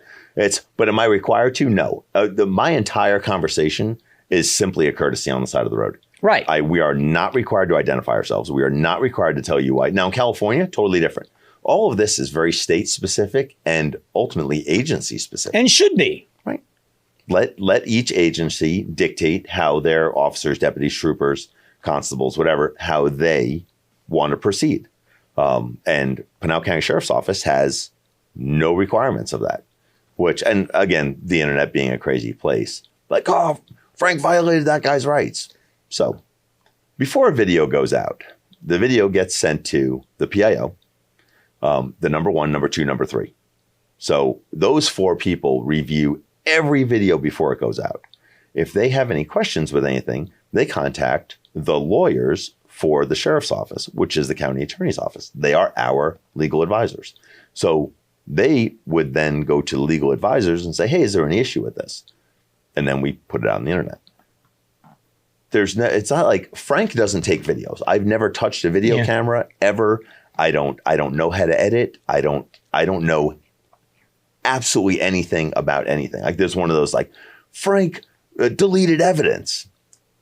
But am I required to? No. My entire conversation is simply a courtesy on the side of the road. Right. We are not required to identify ourselves. We are not required to tell you why. Now in California, totally different. All of this is very state specific and ultimately agency specific. And should be. Right. Let each agency dictate how their officers, deputies, troopers, constables, whatever, how they want to proceed. And Pinal County Sheriff's Office has no requirements of that. And again, the internet being a crazy place. Like, oh, Frank violated that guy's rights. So before a video goes out, the video gets sent to the PIO, the number 1, number 2, number 3. So those 4 people review every video before it goes out. If they have any questions with anything, they contact the lawyers for the sheriff's office, which is the county attorney's office. They are our legal advisors. So they would then go to the legal advisors and say, hey, is there any issue with this? And then we put it out on the internet. It's not like Frank doesn't take videos. I've never touched a video camera ever. I don't know how to edit. I don't know absolutely anything about anything. Like there's one of those like Frank deleted evidence.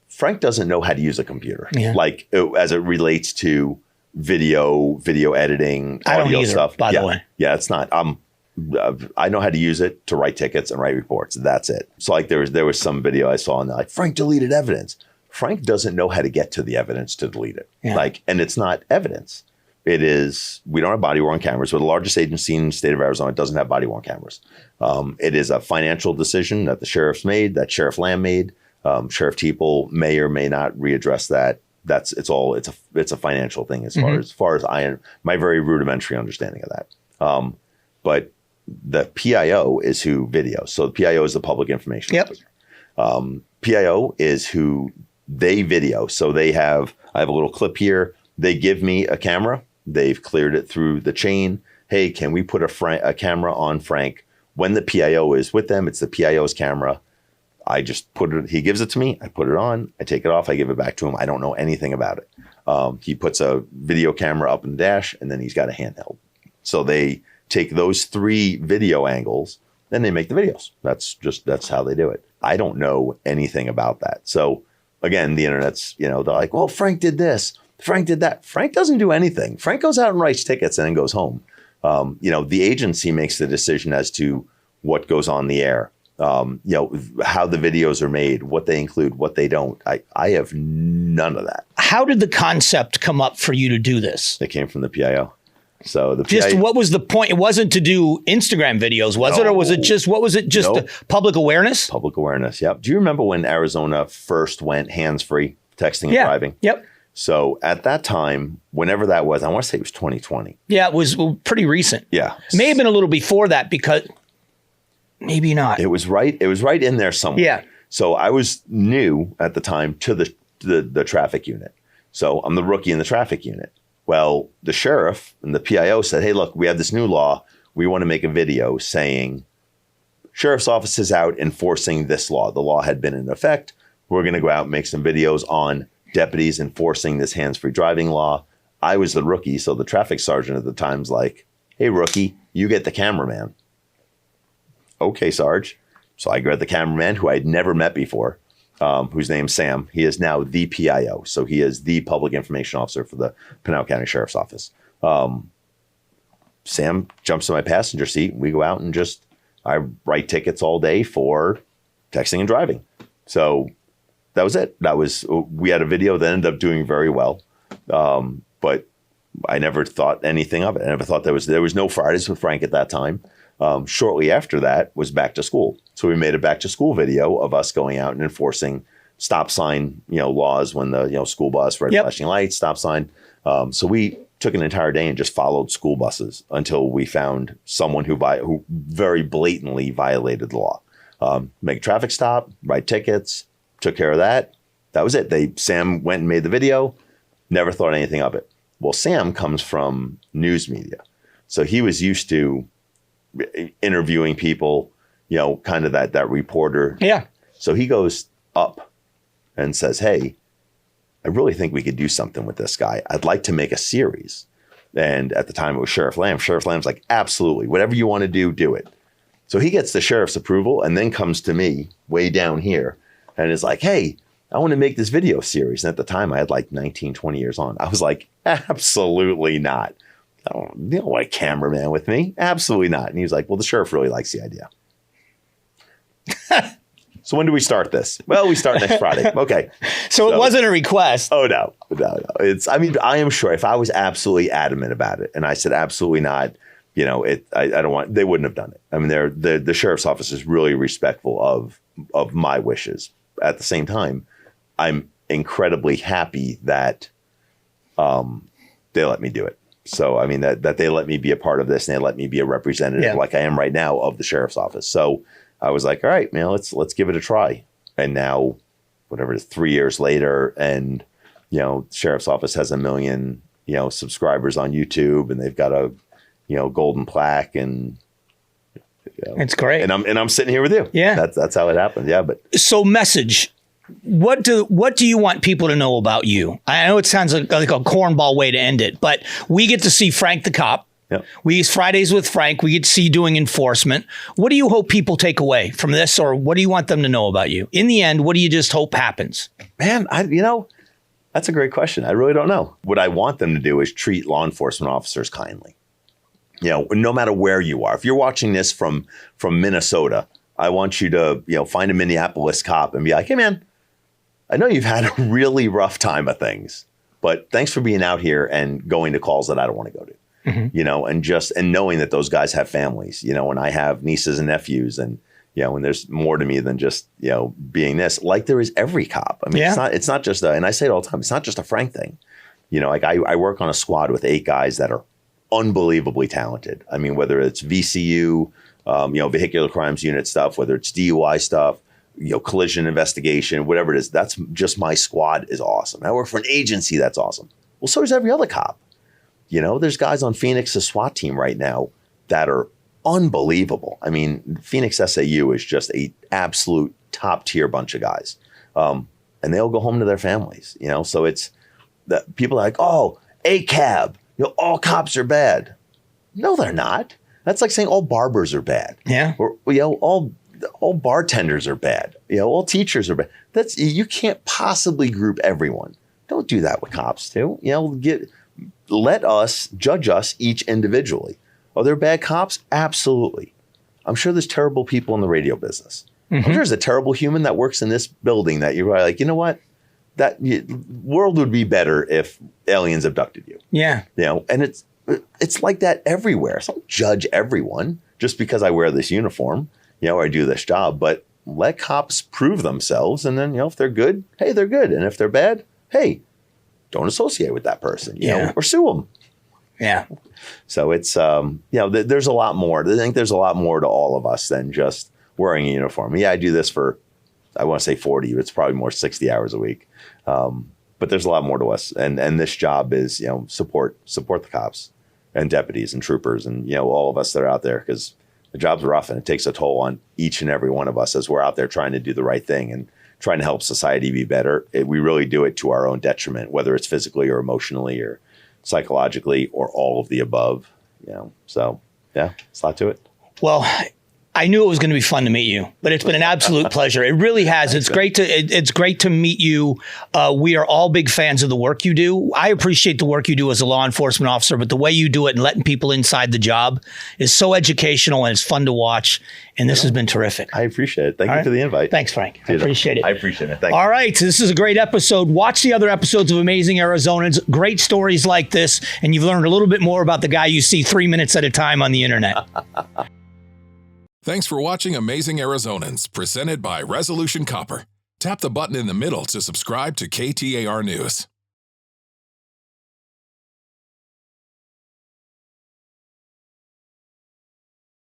Frank doesn't know how to use a computer. Yeah. Like as it relates to video editing, I audio don't either, stuff. By the way. Yeah, it's not. I know how to use it to write tickets and write reports. That's it. So like there was some video I saw and like Frank deleted evidence. Frank doesn't know how to get to the evidence to delete it. Yeah. And it's not evidence. It is, we don't have body worn cameras. We're the largest agency in the state of Arizona. It doesn't have body worn cameras. It is a financial decision that the sheriff's made, that Sheriff Lamb made. Sheriff Teeple may or may not readdress that. It's a financial thing as far as my very rudimentary understanding of that. But the PIO is who videos. So the PIO is the public information officer. PIO is who they video. So I have a little clip here. They give me a camera. They've cleared it through the chain. Hey, can we put a camera on Frank? When the PIO is with them, it's the PIO's camera. I just put it, he gives it to me. I put it on, I take it off, I give it back to him. I don't know anything about it. He puts a video camera up in the dash and then he's got a handheld. So they take those 3 video angles, then they make the videos. That's how they do it. I don't know anything about that. So again, the internet's, they're like, well, Frank did this, Frank did that. Frank doesn't do anything. Frank goes out and writes tickets and then goes home. The agency makes the decision as to what goes on the air. How the videos are made, what they include, what they don't. I have none of that. How did the concept come up for you to do this? It came from the PIO. So what was the point? It wasn't to do Instagram videos, was it? Or was it just public awareness? Public awareness, yep. Do you remember when Arizona first went hands-free texting and driving? Yep. So at that time, whenever that was, I want to say it was 2020. Yeah, it was pretty recent. Yeah. It may have been a little before that because maybe not. It was right in there somewhere. Yeah. So I was new at the time to the traffic unit. So I'm the rookie in the traffic unit. Well, the sheriff and the PIO said, hey, look, we have this new law. We want to make a video saying sheriff's office is out enforcing this law. The law had been in effect. We're going to go out and make some videos on deputies enforcing this hands-free driving law. I was the rookie. So the traffic sergeant at the time's like, hey, rookie, you get the cameraman. Okay, Sarge. So I grabbed the cameraman who I'd never met before, whose name's Sam. He is now the PIO. So he is the public information officer for the Pinal County Sheriff's Office. Sam jumps in my passenger seat. We go out and I write tickets all day for texting and driving. So that was it. We had a video that ended up doing very well. But I never thought anything of it. I never thought there was no Fridays with Frank at that time. Shortly after that was back to school. So we made a back to school video of us going out and enforcing stop sign, laws when the, school bus, red flashing lights, stop sign. So we took an entire day and just followed school buses until we found someone who very blatantly violated the law. Make a traffic stop, write tickets, took care of that. That was it. Sam went and made the video, never thought anything of it. Well, Sam comes from news media. So he was used to interviewing people, kind of that reporter. Yeah. So he goes up and says, hey, I really think we could do something with this guy. I'd like to make a series. And at the time it was Sheriff Lamb. Sheriff Lamb's like, absolutely. Whatever you want to do it. So he gets the sheriff's approval and then comes to me way down here and is like, hey, I want to make this video series. And at the time I had like 19, 20 years on. I was like, absolutely not. I don't want a cameraman with me. Absolutely not. And he was like, well, the sheriff really likes the idea. So when do we start this? Well, we start next Friday. Okay. So it wasn't a request. Oh, no. I am sure if I was absolutely adamant about it and I said, absolutely not, I don't want, they wouldn't have done it. I mean, the sheriff's office is really respectful of my wishes. At the same time, I'm incredibly happy that they let me do it. So, I mean, that they let me be a part of this and they let me be a representative like I am right now of the sheriff's office. So I was like, all right, man, let's give it a try. And now, whatever it is, 3 years later, and, the sheriff's office has 1 million, subscribers on YouTube, and they've got a, golden plaque, and it's great. And I'm sitting here with you. Yeah. That's how it happened. Yeah. But so message. What do you want people to know about you? I know it sounds like a cornball way to end it, but we get to see Frank the cop. Yep. We use Fridays with Frank. We get to see you doing enforcement. What do you hope people take away from this, or what do you want them to know about you? In the end, what do you just hope happens? Man, that's a great question. I really don't know. What I want them to do is treat law enforcement officers kindly. No matter where you are. If you're watching this from Minnesota, I want you to, find a Minneapolis cop and be like, hey, man, I know you've had a really rough time of things, but thanks for being out here and going to calls that I don't want to go to. Mm-hmm. And knowing that those guys have families, and I have nieces and nephews, and, and there's more to me than just, being this, like there is every cop. I mean, it's not just and I say it all the time, it's not just a Frank thing. Like I work on a squad with 8 guys that are unbelievably talented. I mean, whether it's VCU, vehicular crimes unit stuff, whether it's DUI stuff, collision investigation, whatever it is, that's just my squad is awesome. I work for an agency that's awesome. Well, so does every other cop. There's guys on Phoenix's SWAT team right now that are unbelievable. I mean, Phoenix SAU is just a absolute top tier bunch of guys. And they all go home to their families, so it's that people are like, oh, ACAB, all cops are bad. No, they're not. That's like saying all barbers are bad. Yeah. Or, all bartenders are bad. All teachers are bad. You can't possibly group everyone. Don't do that with cops too. Let us judge us each individually. Are there bad cops? Absolutely. I'm sure there's terrible people in the radio business. Mm-hmm. I'm sure there's a terrible human that works in this building that you're like, you know what? That world would be better if aliens abducted you. Yeah. And it's like that everywhere. So don't judge everyone just because I wear this uniform, or I do this job, but let cops prove themselves. And then, if they're good, hey, they're good. And if they're bad, hey, don't associate with that person, or sue them. Yeah. So it's, there's a lot more. I think there's a lot more to all of us than just wearing a uniform. Yeah, I do this for, I want to say 40, it's probably more 60 hours a week. But there's a lot more to us. And this job is, support the cops and deputies and troopers and, all of us that are out there, because the job's rough and it takes a toll on each and every one of us as we're out there trying to do the right thing and trying to help society be better. We really do it to our own detriment, whether it's physically or emotionally or psychologically or all of the above. So yeah, it's a lot to it. Well, I knew it was going to be fun to meet you, but it's been an absolute pleasure. It really has. It's great to meet you. We are all big fans of the work you do. I appreciate the work you do as a law enforcement officer, but the way you do it and letting people inside the job is so educational and it's fun to watch. And this has been terrific. I appreciate it. Thank you for the invite. Thanks, Frank. I appreciate it. I appreciate it. Thank you. All right. This is a great episode. Watch the other episodes of Amazing Arizonans. Great stories like this. And you've learned a little bit more about the guy you see 3 minutes at a time on the internet. Thanks for watching Amazing Arizonans, presented by Resolution Copper. Tap the button in the middle to subscribe to KTAR News.